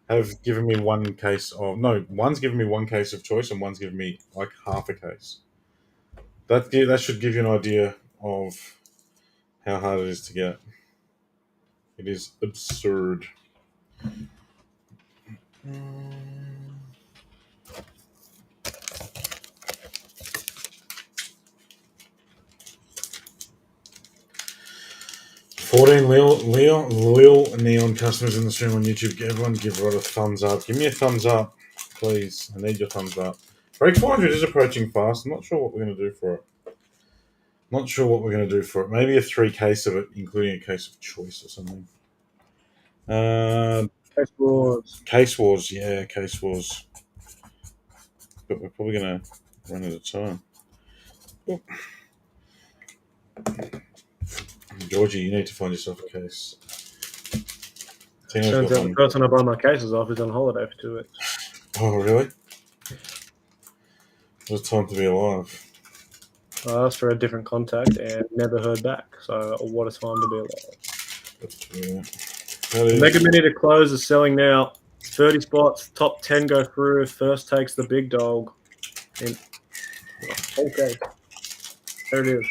have given me one case of one's given me 1 case of choice and one's given me like half a case. That should give you an idea of how hard it is to get. It is absurd. 14 Lil Neon customers in the stream on YouTube. Everyone give Rod a thumbs up. Give me a thumbs up, please. I need your thumbs up. Break 400 is approaching fast. I'm not sure what we're going to do for it. Maybe a 3 case of it, including a case of choice or something. Case Wars. Case Wars, yeah, Case Wars. But we're probably going to run out of time. Oh. Georgie, you need to find yourself a case. Turns out the person I buy my cases off is on holiday for 2 weeks. Oh, really? What a time to be alive. I asked for a different contact and never heard back. So what a time to be alive. The Mega Mini to close is selling now. 30 spots, top 10 go through. First takes the big dog. Okay. There it is.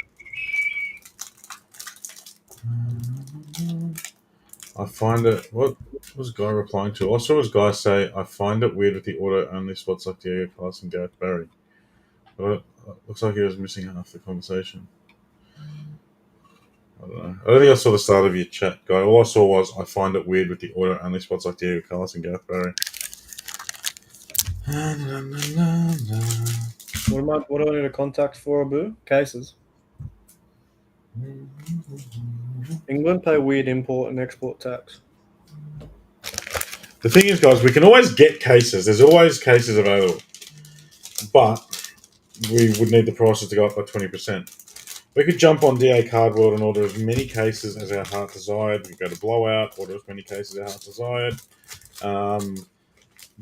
I find it. What was Guy replying to? I saw his guy say, "I find it weird with the auto only spots like Diego Carlos and Gareth Barry." But it looks like he was missing half the conversation. I don't know. I don't think I saw the start of your chat, Guy. All I saw was, "I find it weird with the auto only spots like Diego Carlos and Gareth Barry." What do I need a contact for, Abu? Cases. England pay weird import and export tax. The thing is, guys, we can always get cases. There's always cases available. But we would need the prices to go up by 20%. We could jump on DA Card World and order as many cases as our heart desired. We could go to Blowout, order as many cases as our heart desired.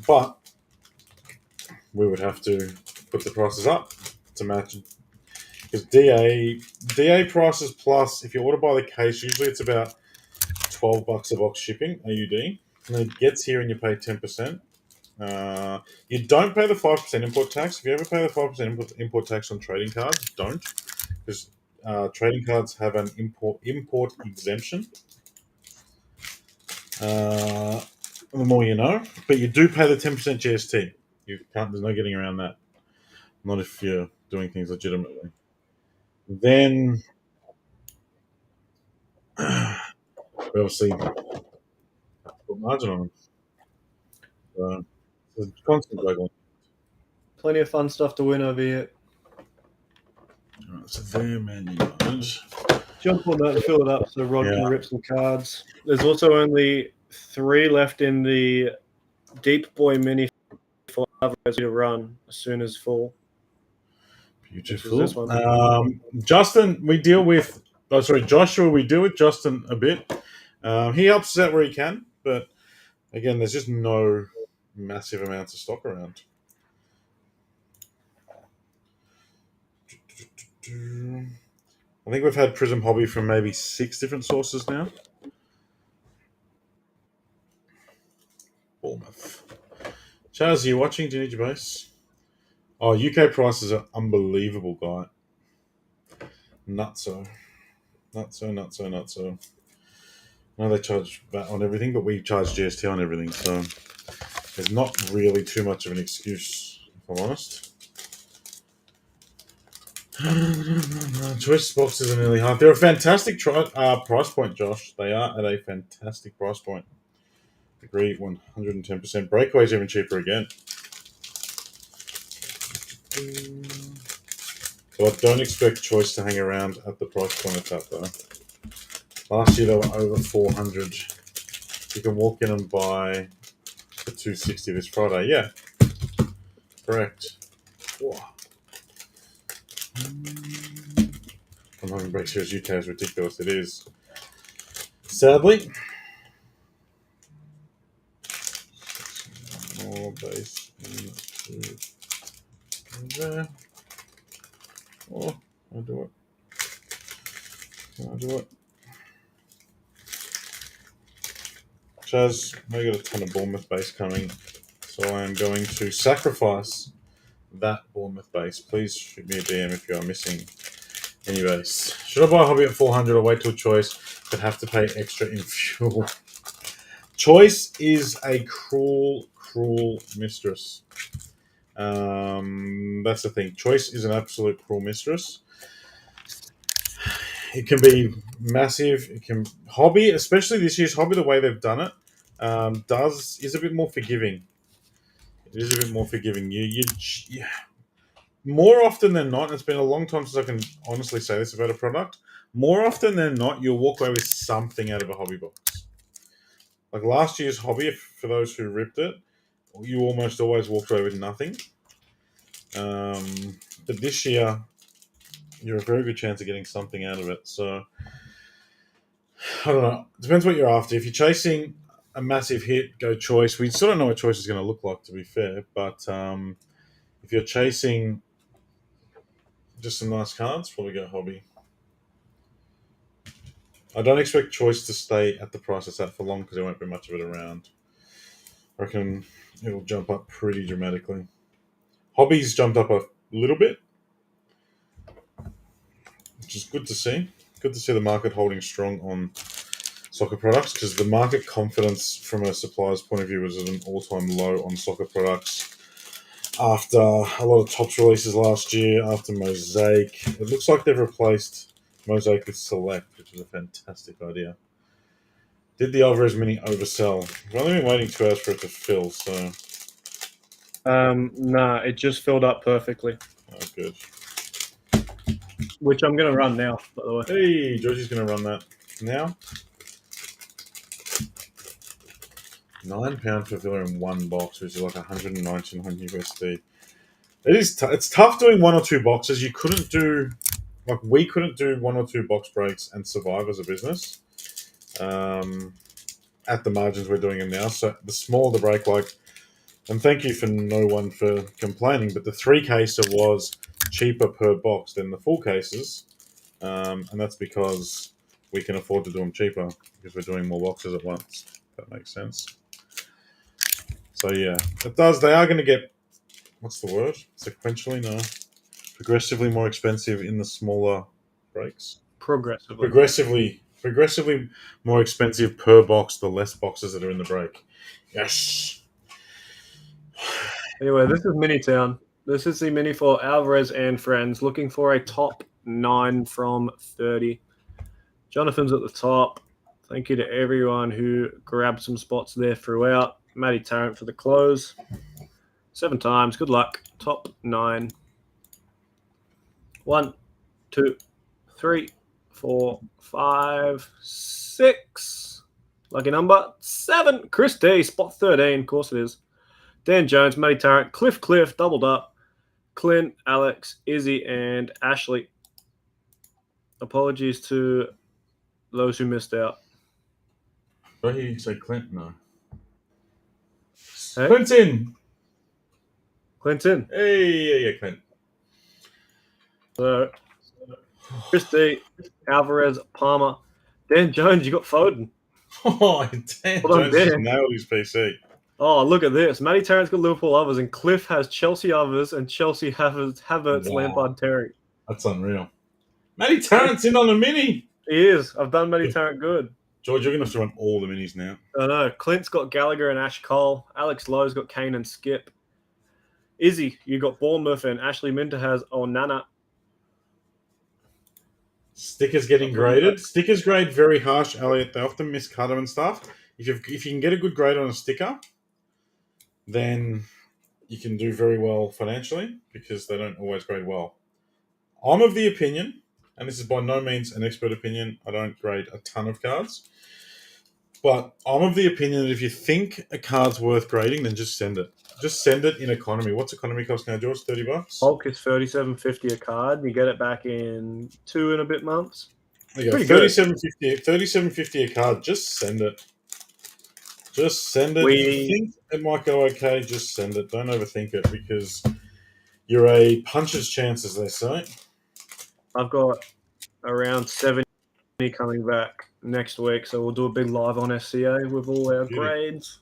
But we would have to put the prices up to match. Because DA prices plus, if you order by the case, usually it's about $12 a box shipping, AUD. And then it gets here and you pay 10%. You don't pay the 5% import tax. If you ever pay the 5% import tax on trading cards, don't. Because trading cards have an import exemption. The more you know. But you do pay the 10% GST. There's no getting around that. Not if you're doing things legitimately. Then we obviously put margin on them. So it's constant juggling. Plenty of fun stuff to win over here. Right, so there, Man United. Jump on that and fill it up so Rod can rip some cards. There's also only 3 left in the Deep Boy Mini for Alvarez to run as soon as full. Beautiful. Justin, we deal with. Oh, sorry, Joshua. We deal with Justin a bit. He helps us out where he can, but again, there's just no massive amounts of stock around. I think we've had Prism Hobby from maybe 6 different sources now. Bournemouth. Charles, are you watching? Do you need your base? Oh, UK prices are unbelievable, guy. Nutso. No, they charge VAT on everything, but we charge GST on everything, so there's not really too much of an excuse, if I'm honest. Choice boxes are nearly half. They're a fantastic price point, Josh. They are at a fantastic price point. Agree, 110%. Breakaway's even cheaper again. So I don't expect Choice to hang around at the price point of that though. Last year they were over 400. You can walk in and buy for 260 this Friday. Yeah, correct. Whoa. I'm having break series UK is ridiculous. It is. Sadly. More base into there. Oh, I'll do it. I'll do it. Chaz, I got a ton of Bournemouth base coming, so I am going to sacrifice that Bournemouth base. Please shoot me a DM if you are missing any base. Should I buy a hobby at 400 or wait till Choice but have to pay extra in fuel? Choice is a cruel, cruel mistress. That's the thing. Choice is an absolute cruel mistress. It can be massive. It can hobby, especially this year's hobby. The way they've done it is a bit more forgiving. It is a bit more forgiving. You more often than not. It's been a long time since I can honestly say this about a product. More often than not, you'll walk away with something out of a hobby box. Like last year's hobby, for those who ripped it, you almost always walked away with nothing. But this year, you're a very good chance of getting something out of it. So, I don't know. It depends what you're after. If you're chasing a massive hit, go Choice. We still don't know what Choice is going to look like, to be fair. But if you're chasing just some nice cards, probably go Hobby. I don't expect Choice to stay at the price it's at for long because there won't be much of it around. I reckon it'll jump up pretty dramatically. Hobby's jumped up a little bit, which is good to see. Good to see the market holding strong on soccer products because the market confidence from a supplier's point of view was at an all-time low on soccer products after a lot of Topps releases last year, after Mosaic. It looks like they've replaced Mosaic with Select, which is a fantastic idea. Did the Alvarez Mini oversell? We've only been waiting 2 hours for it to fill, so... Nah, it just filled up perfectly. Oh, good. Which I'm going to run now, by the way. Hey, Georgie's going to run that now. £9 for Villa in one box, which is like 199 USD. It's tough doing one or two boxes. You couldn't do... Like, we couldn't do one or two box breaks and survive as a business. At the margins we're doing them now. So the smaller the break, like... And thank you for no one for complaining, but the 3-caser was cheaper per box than the full cases. And that's because we can afford to do them cheaper because we're doing more boxes at once. If that makes sense. So yeah, it does. They are going to get, what's the word? Sequentially, no. Progressively more expensive in the smaller breaks. Progressively more expensive per box the less boxes that are in the break. Yes. Anyway, this is Mini Town. This is the mini for Alvarez and friends, looking for a top 9 from 30. Jonathan's at the top. Thank you to everyone who grabbed some spots there throughout. Matty Tarrant for the close. 7 times. Good luck. Top 9. 1, 2, 3, 4, 5, 6. Lucky number 7. Chris D, spot 13. Of course it is. Dan Jones, Matty Tarrant, Cliff, doubled up. Clint, Alex, Izzy, and Ashley. Apologies to those who missed out. Did I hear you say Clint? No. Hey? Clinton! Hey, yeah, Clint. So, Chris D, Alvarez, Palmer. Dan Jones, you got Foden. Oh, Dan Jones just nailed his PC. Oh, look at this. Matty Tarrant's got Liverpool others, and Cliff has Chelsea others, and Chelsea Havertz, Wow. Lampard, Terry. That's unreal. Matty Tarrant's in on the mini. He is. I've done Matty Tarrant good. George, you're going to have to run all the minis now. I know. Clint's got Gallagher and Ash Cole. Alex Lowe's got Kane and Skip. Izzy, you got Bournemouth, and Ashley Minter has Onana. Stickers getting graded. Stickers grade very harsh, Elliot. They often miscut them and stuff. If you can get a good grade on a sticker, then you can do very well financially because they don't always grade well. I'm of the opinion, and this is by no means an expert opinion, I don't grade a ton of cards, but I'm of the opinion that if you think a card's worth grading, then just send it. Just send it in economy. What's economy cost now, George? $30? Hulk is $37.50 a card. You get it back in 2 and a bit months. There you go. Pretty good. $37.50 a card. Just send it. Just send it. If you We think it might go okay, just send it. Don't overthink it because you're a puncher's chance, as they say. I've got around 70 coming back next week, so we'll do a big live on SCA with all our Beauty. grades.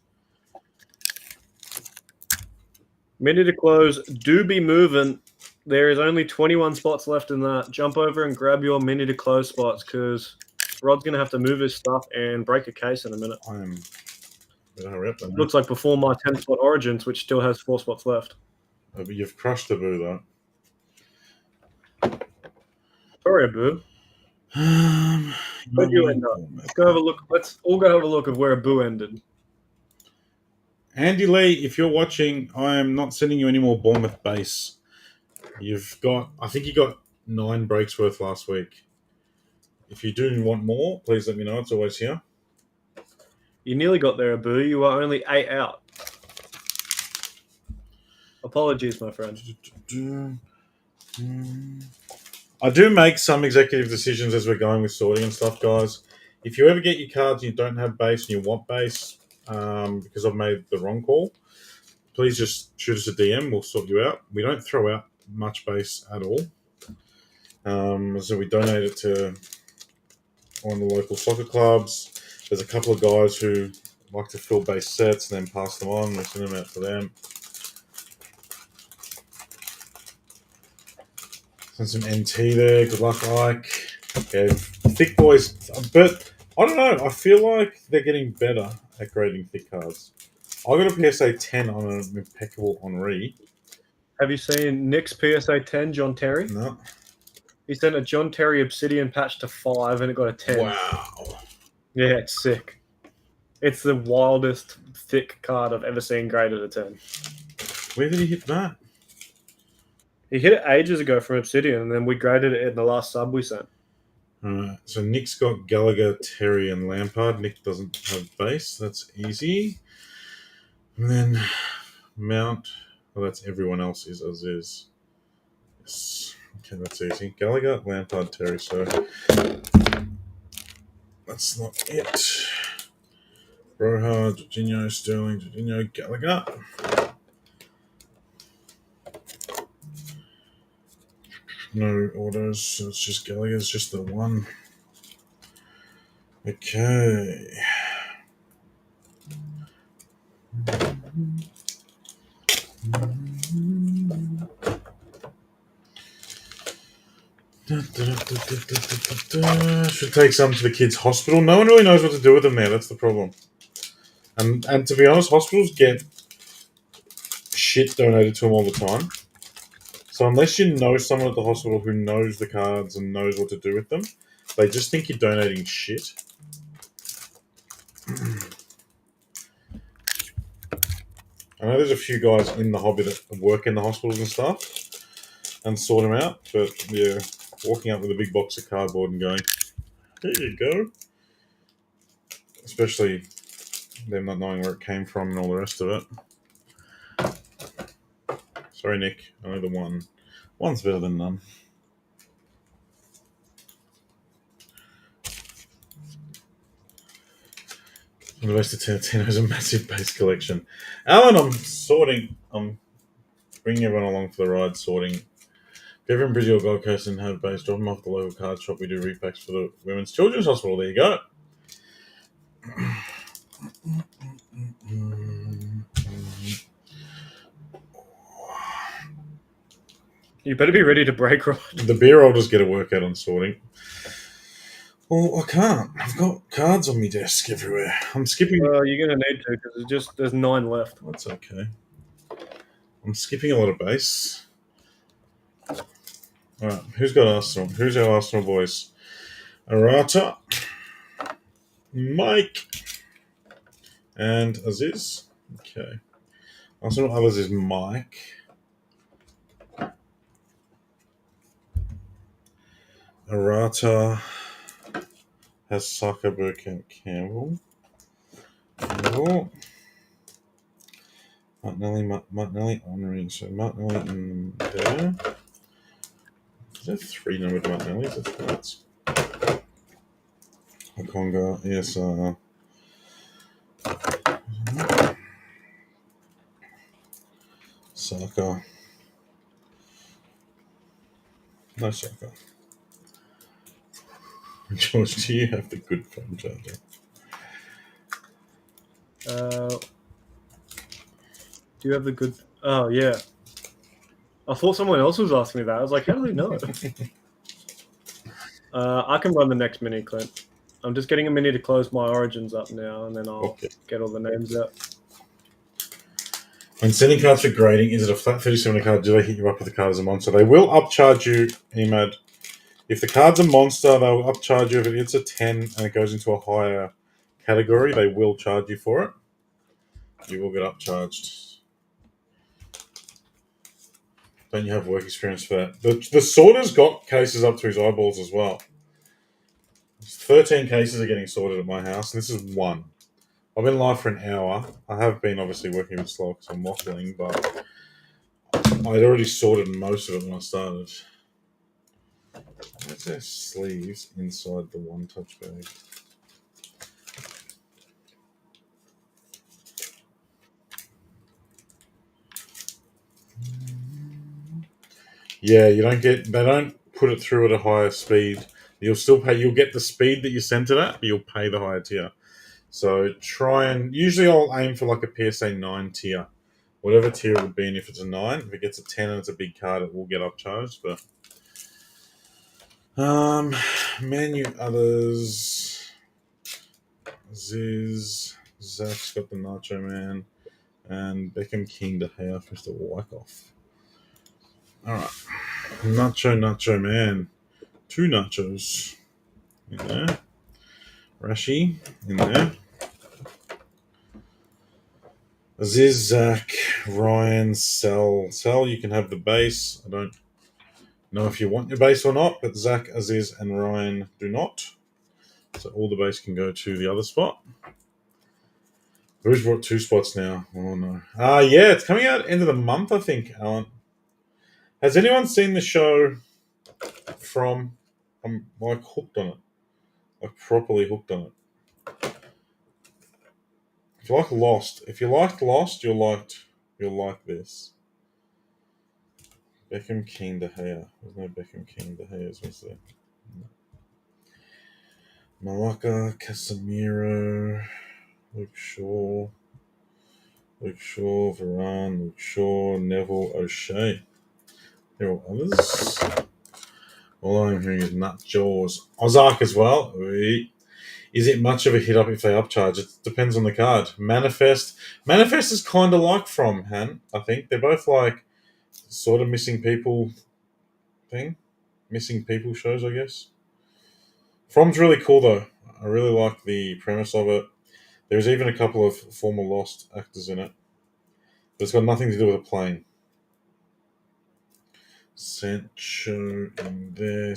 Minute to close. Do be moving. There is only 21 spots left in that. Jump over and grab your minute to close spots because Rod's going to have to move his stuff and break a case in a minute. I am. Hurry up, Looks like before my 10 spot Origins, which still has 4 spots left. but you've crushed the boo, though. Sorry, Boo. Where'd you end up? Let's go have a look. Let's all go have a look of where Boo ended. Andy Lee, if you're watching, I am not sending you any more Bournemouth base. I think you got 9 breaks worth last week. If you do want more, please let me know. It's always here. You nearly got there, Boo. You were only 8 out. Apologies, my friend. I do make some executive decisions as we're going with sorting and stuff, guys. If you ever get your cards and you don't have base and you want base because I've made the wrong call, please just shoot us a DM. We'll sort you out. We don't throw out much base at all. So we donate it to one of the local soccer clubs. There's a couple of guys who like to fill base sets and then pass them on. We send them out to them. Send some NT there. Good luck, Ike. Yeah, thick boys. But I don't know. I feel like they're getting better at grading thick cards. I got a PSA 10 on an impeccable Henri. Have you seen Nick's PSA 10, John Terry? No. He sent a John Terry Obsidian patch to 5 and it got a 10. Wow. Yeah, it's sick. It's the wildest thick card I've ever seen graded a 10. Where did he hit that? He hit it ages ago from Obsidian, and then we graded it in the last sub we sent. Alright, so Nick's got Gallagher, Terry, and Lampard. Nick doesn't have base. That's easy. And then Mount. Well, that's everyone else is as is. Yes. Okay, that's easy. Gallagher, Lampard, Terry. So that's not it. Broha, Jorginho, Sterling, Jorginho, Gallagher. No orders, so it's just Gallagher's just the one. Okay. Should take some to the kids' hospital. No one really knows what to do with them now. That's the problem. And to be honest, hospitals get shit donated to them all the time. So unless you know someone at the hospital who knows the cards and knows what to do with them, they just think you're donating shit. I know there's a few guys in the hobby that work in the hospitals and stuff and sort them out, but yeah, walking up with a big box of cardboard and going, "Here you go," especially them not knowing where it came from and all the rest of it. Sorry, Nick. I know the one's better than none. The rest of Tarantino has a massive base collection. Alan, I'm bringing everyone along for the ride, sorting. If you're ever in Brazil, Gold Coast, and have base, drop them off at the local card shop. We do repacks for the Women's Children's Hospital. There you go. You better be ready to break, Rod. The beer holders get a workout on sorting. Well, I can't. I've got cards on my desk everywhere. I'm skipping. Well, you're going to need to because there's 9 left. That's okay. I'm skipping a lot of base. All right, who's got Arsenal? Who's our Arsenal boys? Arata, Mike, and Aziz. Okay. Arsenal others is Mike. Arata has Saka, Burkamp, Campbell. Martinelli, Henry. So Martinelli in there. Is there 3 numbered Martinellis? That's Hakonga, ESR. Saka. No Saka. George, do you have the good phone charger? Do you have the good? Oh yeah. I thought someone else was asking me that. I was like, how do they know? I can run the next mini, Clint. I'm just getting a mini to close my origins up now, and then I'll get all the names out. When sending cards for grading, is it a flat 37 card? Do they hit you up with the card as a monster? They will upcharge you, Emad. If the card's a monster, they'll upcharge you. If it's a 10 and it goes into a higher category, they will charge you for it. You will get upcharged. Don't you have work experience for that? The sorter's got cases up to his eyeballs as well. 13 cases are getting sorted at my house, and this is 1. I've been live for an hour. I have been obviously working a bit slow because I'm waffling, but I'd already sorted most of it when I started. Where's their sleeves inside the One Touch bag? Yeah, they don't put it through at a higher speed. You'll still pay. You'll get the speed that you sent it at, but you'll pay the higher tier. So usually I'll aim for like a PSA 9 tier. Whatever tier it would be, and if it's a 9, if it gets a 10 and it's a big card, it will get upcharged. But menu others. Ziz. Zach's got the Nacho Man. And Beckham King to Gea for Mr. Wyckoff. Alright. Nacho Man. 2 nachos in there. Rashi in there. Aziz, Zach, Ryan, Sel. Sel, you can have the base. I don't know if you want your base or not, but Zach, Aziz, and Ryan do not. So all the base can go to the other spot. Who's brought 2 spots now? Oh no. Yeah, it's coming out end of the month, I think, Alan. Has anyone seen the show from... I'm like hooked on it. Like properly hooked on it. If you like Lost, you'll like this. Beckham King De Gea. There's no Beckham King De Gea's, was there? No. Malacca, Casemiro, Luke Shaw, Varane, Luke Shaw, Neville, O'Shea. There are others. All I'm hearing is Nut Jaws. Ozark as well. Is it much of a hit up if they upcharge? It depends on the card. Manifest is kind of like From, Han. I think they're both like sort of missing people thing. Missing people shows, I guess. From's really cool though. I really like the premise of it. There's even a couple of former Lost actors in it. But it's got nothing to do with a plane. Sancho in there.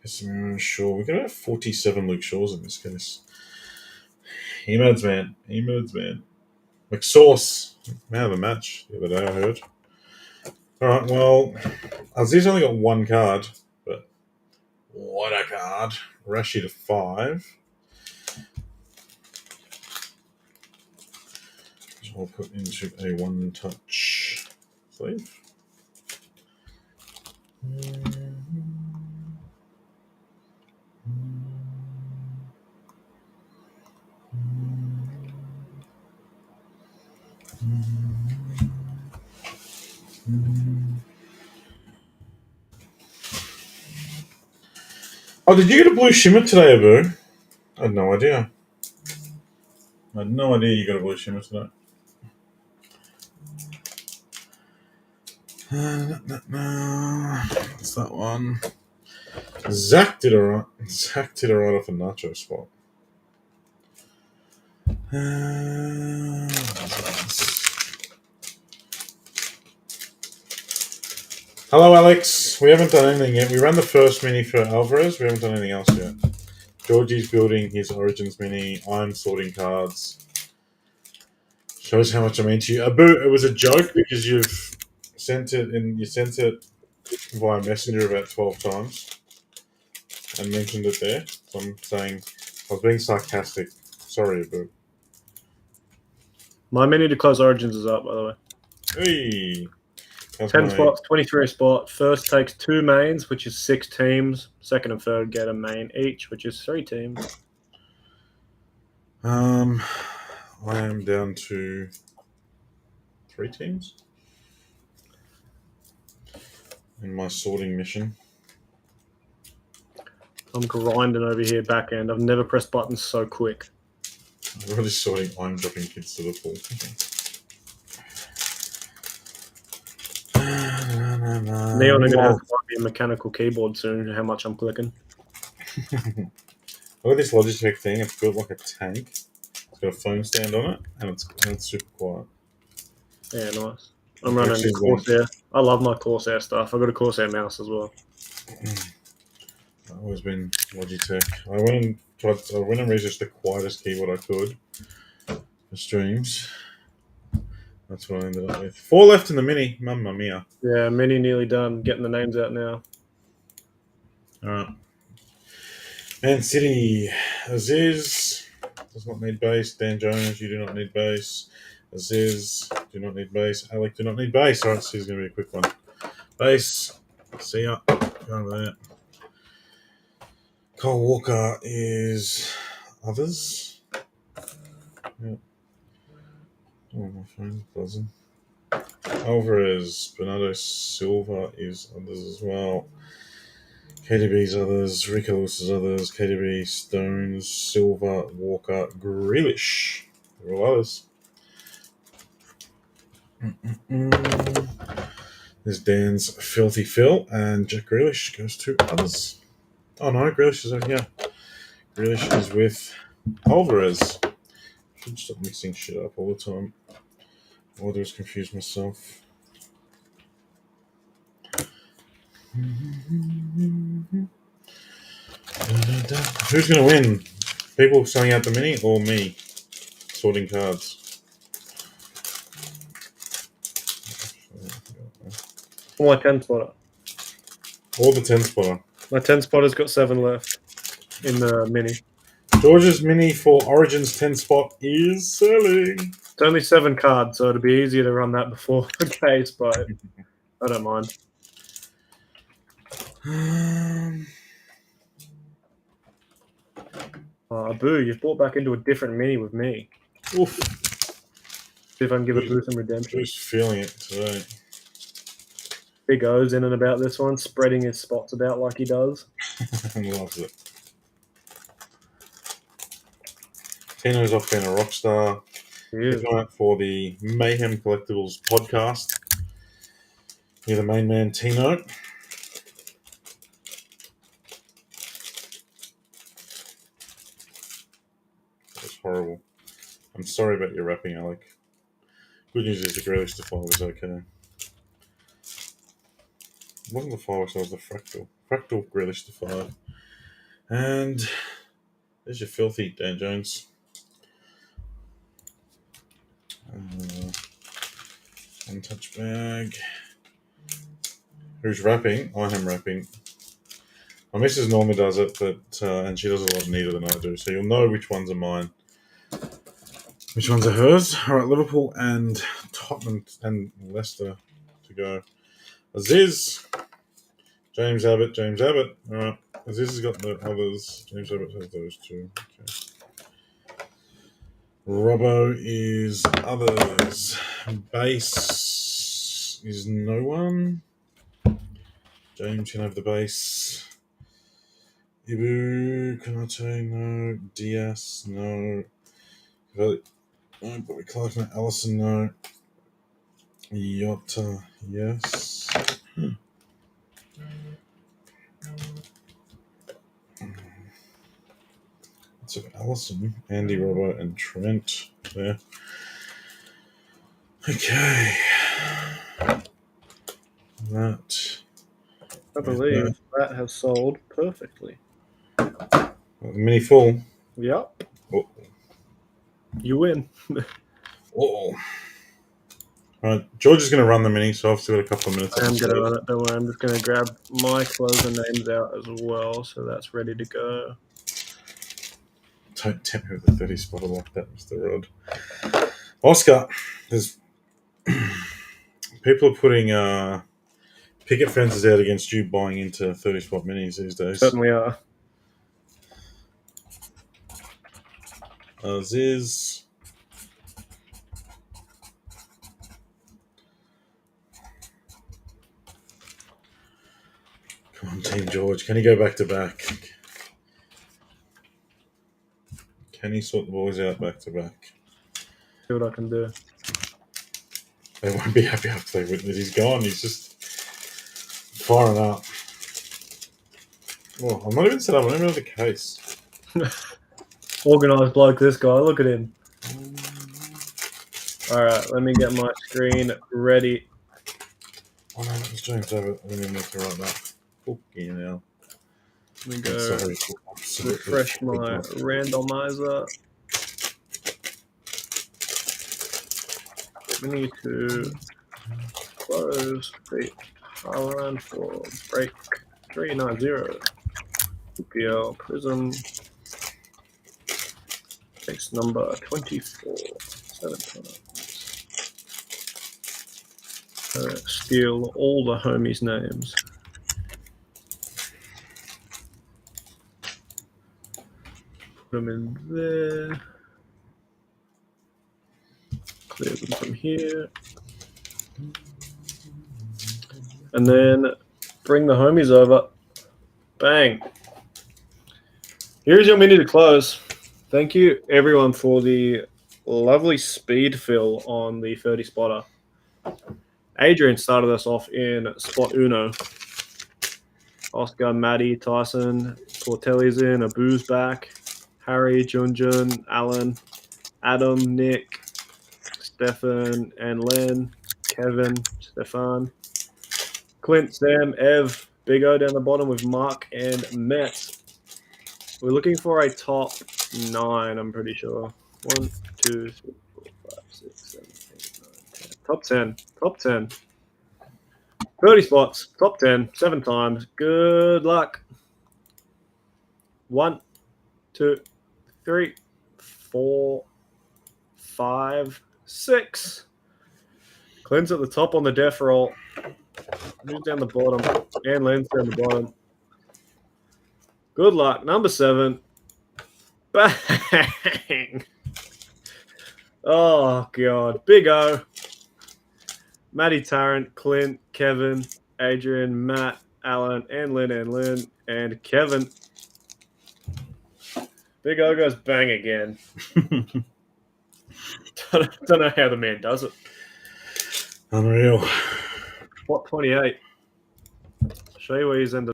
Casemiro, Shaw. We're going to have 47 Luke Shaws in this case. Emodes, man. McSauce. Man of the match the other day, I heard. Alright, well, Aziz only got 1 card, but what a card. Rashi to 5. So I'll put into a One Touch sleeve. Oh, did you get a blue shimmer today, Abu? I had no idea. You got a blue shimmer today. What's that one? Zach did alright. Off a nacho spot. Hello, Alex. We haven't done anything yet. We ran the first mini for Alvarez. We haven't done anything else yet. Georgie's building his Origins mini. I'm sorting cards. Shows how much I mean to you. Abu, it was a joke because you've sent it and you sent it via Messenger about 12 times and mentioned it there. So I'm saying I was being sarcastic. Sorry, Abu. My mini to close Origins is up, by the way. Hey, that's 10 my spots, 23 a spot. First takes 2 mains, which is 6 teams. Second and third get a main each, which is 3 teams. I am down to 3 teams in my sorting mission. I'm grinding over here back end. I've never pressed buttons so quick. I'm really sorting. I'm dropping kids to the pool. Neon are going to have to find me a mechanical keyboard soon, how much I'm clicking. Look at this Logitech thing. It's built like a tank. It's got a phone stand on it, and it's super quiet. Yeah, nice. I'm running Actually, Corsair. I love my Corsair stuff. I've got a Corsair mouse as well. I've always been Logitech. I went and researched the quietest keyboard I could for streams. That's what I ended up with. 4 left in the mini. Mamma mia. Yeah, mini nearly done. Getting the names out now. All right. Man City. Aziz does not need base. Dan Jones, you do not need base. Aziz, do not need base. Alec, do not need base. All right, this is going to be a quick one. Base. See ya. Go over there. Cole Walker is others. Yep. Oh, my phone buzzing. Alvarez, Bernardo Silva is others as well. KDB's others, Rico Lewis is others, KDB, Stones, Silva, Walker, Grealish. They're all others. There's Dan's Filthy Phil, and Jack Grealish goes to others. Oh no, Grealish is over here. Grealish is with Alvarez. I should stop mixing shit up all the time. All I do is confuse myself. Who's going to win? People selling out the mini or me sorting cards? For my 10 spotter. Or the 10 spotter. My 10 spotter's got 7 left in the mini. George's mini for Origins 10 spot is selling. It's only 7 cards, so it'd be easier to run that before the case, but I don't mind. Boo, you've bought back into a different mini with me. Oof. See if I can give a Boo some redemption. Who's feeling it today? Big O's in and about this one, spreading his spots about like he does. Loves it. Tino's off being a rock star. He's going out for the Mayhem Collectibles podcast. You're the main man, Tino. That's horrible. I'm sorry about your rapping, Alec. Good news is the Grealish Defy was okay. It wasn't the Fireworks, it was the Fractal. Fractal Grealish Defy. And there's your filthy Dan Jones. Untouched bag. Who's rapping? I am rapping. My missus normally does it, but and she does a lot neater than I do, so you'll know which ones are mine. Which ones are hers? All right, Liverpool and Tottenham and Leicester to go. Aziz, James Abbott. All right, Aziz has got the others. James Abbott has those two. Okay. Robbo is others. Base is no one. James can have the base. Ibu, Kanate, no. Diaz, no. Bobby Clark, no. Allison, no. Yota, yes. So Allison, Andy, Robbo, and Trent there. Okay. That I believe that has sold perfectly. Mini full. Yep. Oh. You win. Oh. Alright, George is going to run the mini, so I've still got a couple of minutes. I am going to run it. Don't worry. I'm just going to grab my closing names out as well, so that's ready to go. Don't tempt me with a 30 spotter like that, Mr. Rod. Oscar, there's people are putting picket fences out against you buying into 30 spot minis these days. Certainly are. Ziz. Come on, Team George. Can he go back to back? Can he sort the boys out back to back? See what I can do. They won't be happy after they witness he's gone. He's just firing up. Oh, I'm not even set up. I don't even have the case. Organised bloke, this guy. Look at him. All right, let me get my screen ready. Oh no, that was James David. I didn't even need to write that. Fucking hell. Let me go Sorry. refresh my randomizer. We need to close the Haaland for break 390. PPL Prism. Case number 24. 7 times. Steal all the homies' names. Put them in there. Clear them from here. And then bring the homies over. Bang. Here's your mini to close. Thank you, everyone, for the lovely speed fill on the 30 spotter. Adrian started us off in spot uno. Oscar, Maddie, Tyson, Portelli's in, Abu's back, Harry, Junjun, Alan, Adam, Nick, Stefan and Len, Kevin, Stefan, Clint, Sam, Ev, Big O down the bottom with Mark and Matt. We're looking for a top 9, I'm pretty sure. 1, 2, 3, 4, 5, 6, 7, 8, 9, 10. Top 10. Top 10. 30 spots. Top 10. 7 times. Good luck. 1, 2, 3, 4, 5, 6. Clint's at the top on the death roll. Who's down the bottom? And Len's down the bottom. Good luck. Number 7. Bang! Oh, God. Big O. Matty Tarrant, Clint, Kevin, Adrian, Matt, Alan, and Lynn, and Kevin. Big O goes bang again. Don't know how the man does it. Unreal. Spot 28. Show you where he's ended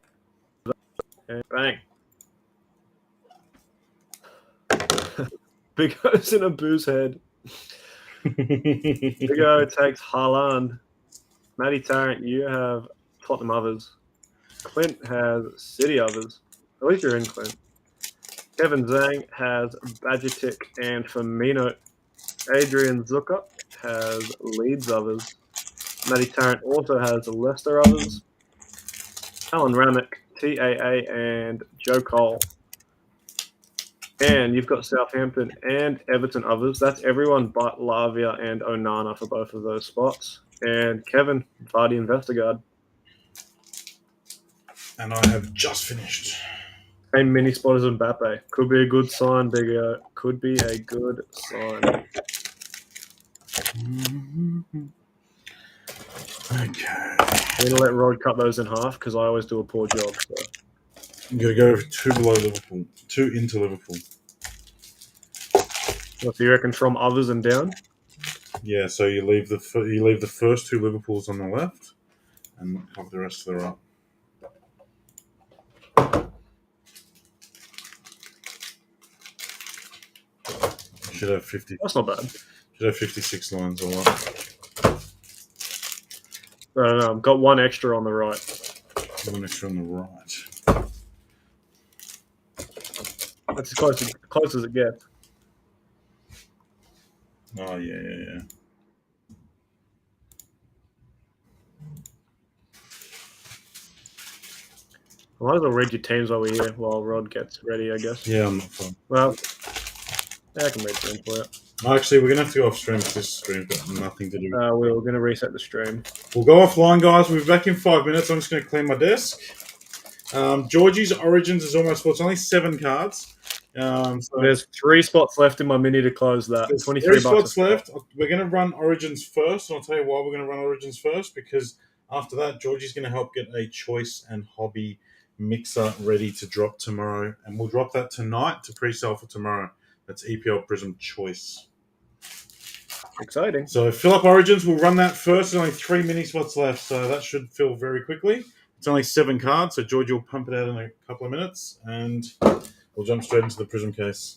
up. And bang. Big O's in a booze head. Big O takes Haaland. Matty Tarrant, you have Tottenham others. Clint has City others. At least you're in, Clint. Kevin Zhang has Bajitic and Firmino. Adrian Zucker has Leeds others. Matty Tarrant also has Leicester others. Alan Ramick, TAA, and Joe Cole. And you've got Southampton and Everton others. That's everyone but Lavia and Onana for both of those spots. And Kevin, Vardy and Vestergaard. And I have just finished. A mini spotters and Mbappe. Could be a good sign, Big O. Could be a good sign. Okay. I'm going to let Rod cut those in half because I always do a poor job. So. I'm going to go 2 below Liverpool. 2 into Liverpool. What do you reckon from others and down? Yeah, so you leave the first 2 Liverpools on the left and cover the rest to the right. Should have 50. That's not bad. Should have 56 lines or what? I don't know. I've got 1 extra on the right. I want to make sure on the right. That's as close as it gets. Oh, yeah. I might as well read your teams while we're here, while Rod gets ready, I guess. Yeah, I'm not fun. Well, yeah, I can read them for you. Actually, we're going to have to go off stream because this stream's got nothing to do with it. We're going to reset the stream. We'll go offline, guys. We'll be back in 5 minutes. I'm just going to clean my desk. Georgie's Origins is almost full. It's only 7 cards. So there's 3 spots left in my mini to close that. there's 23 3 bucks spots left. We're going to run Origins first. And I'll tell you why we're going to run Origins first. Because after that, Georgie's going to help get a choice and hobby mixer ready to drop tomorrow. And we'll drop that tonight to pre-sale for tomorrow. That's EPL Prism Choice. Exciting. So fill up Origins. We'll run that first. There's only 3 mini spots left. So that should fill very quickly. It's only 7 cards. So Georgie will pump it out in a couple of minutes. And we'll jump straight into the Prism case.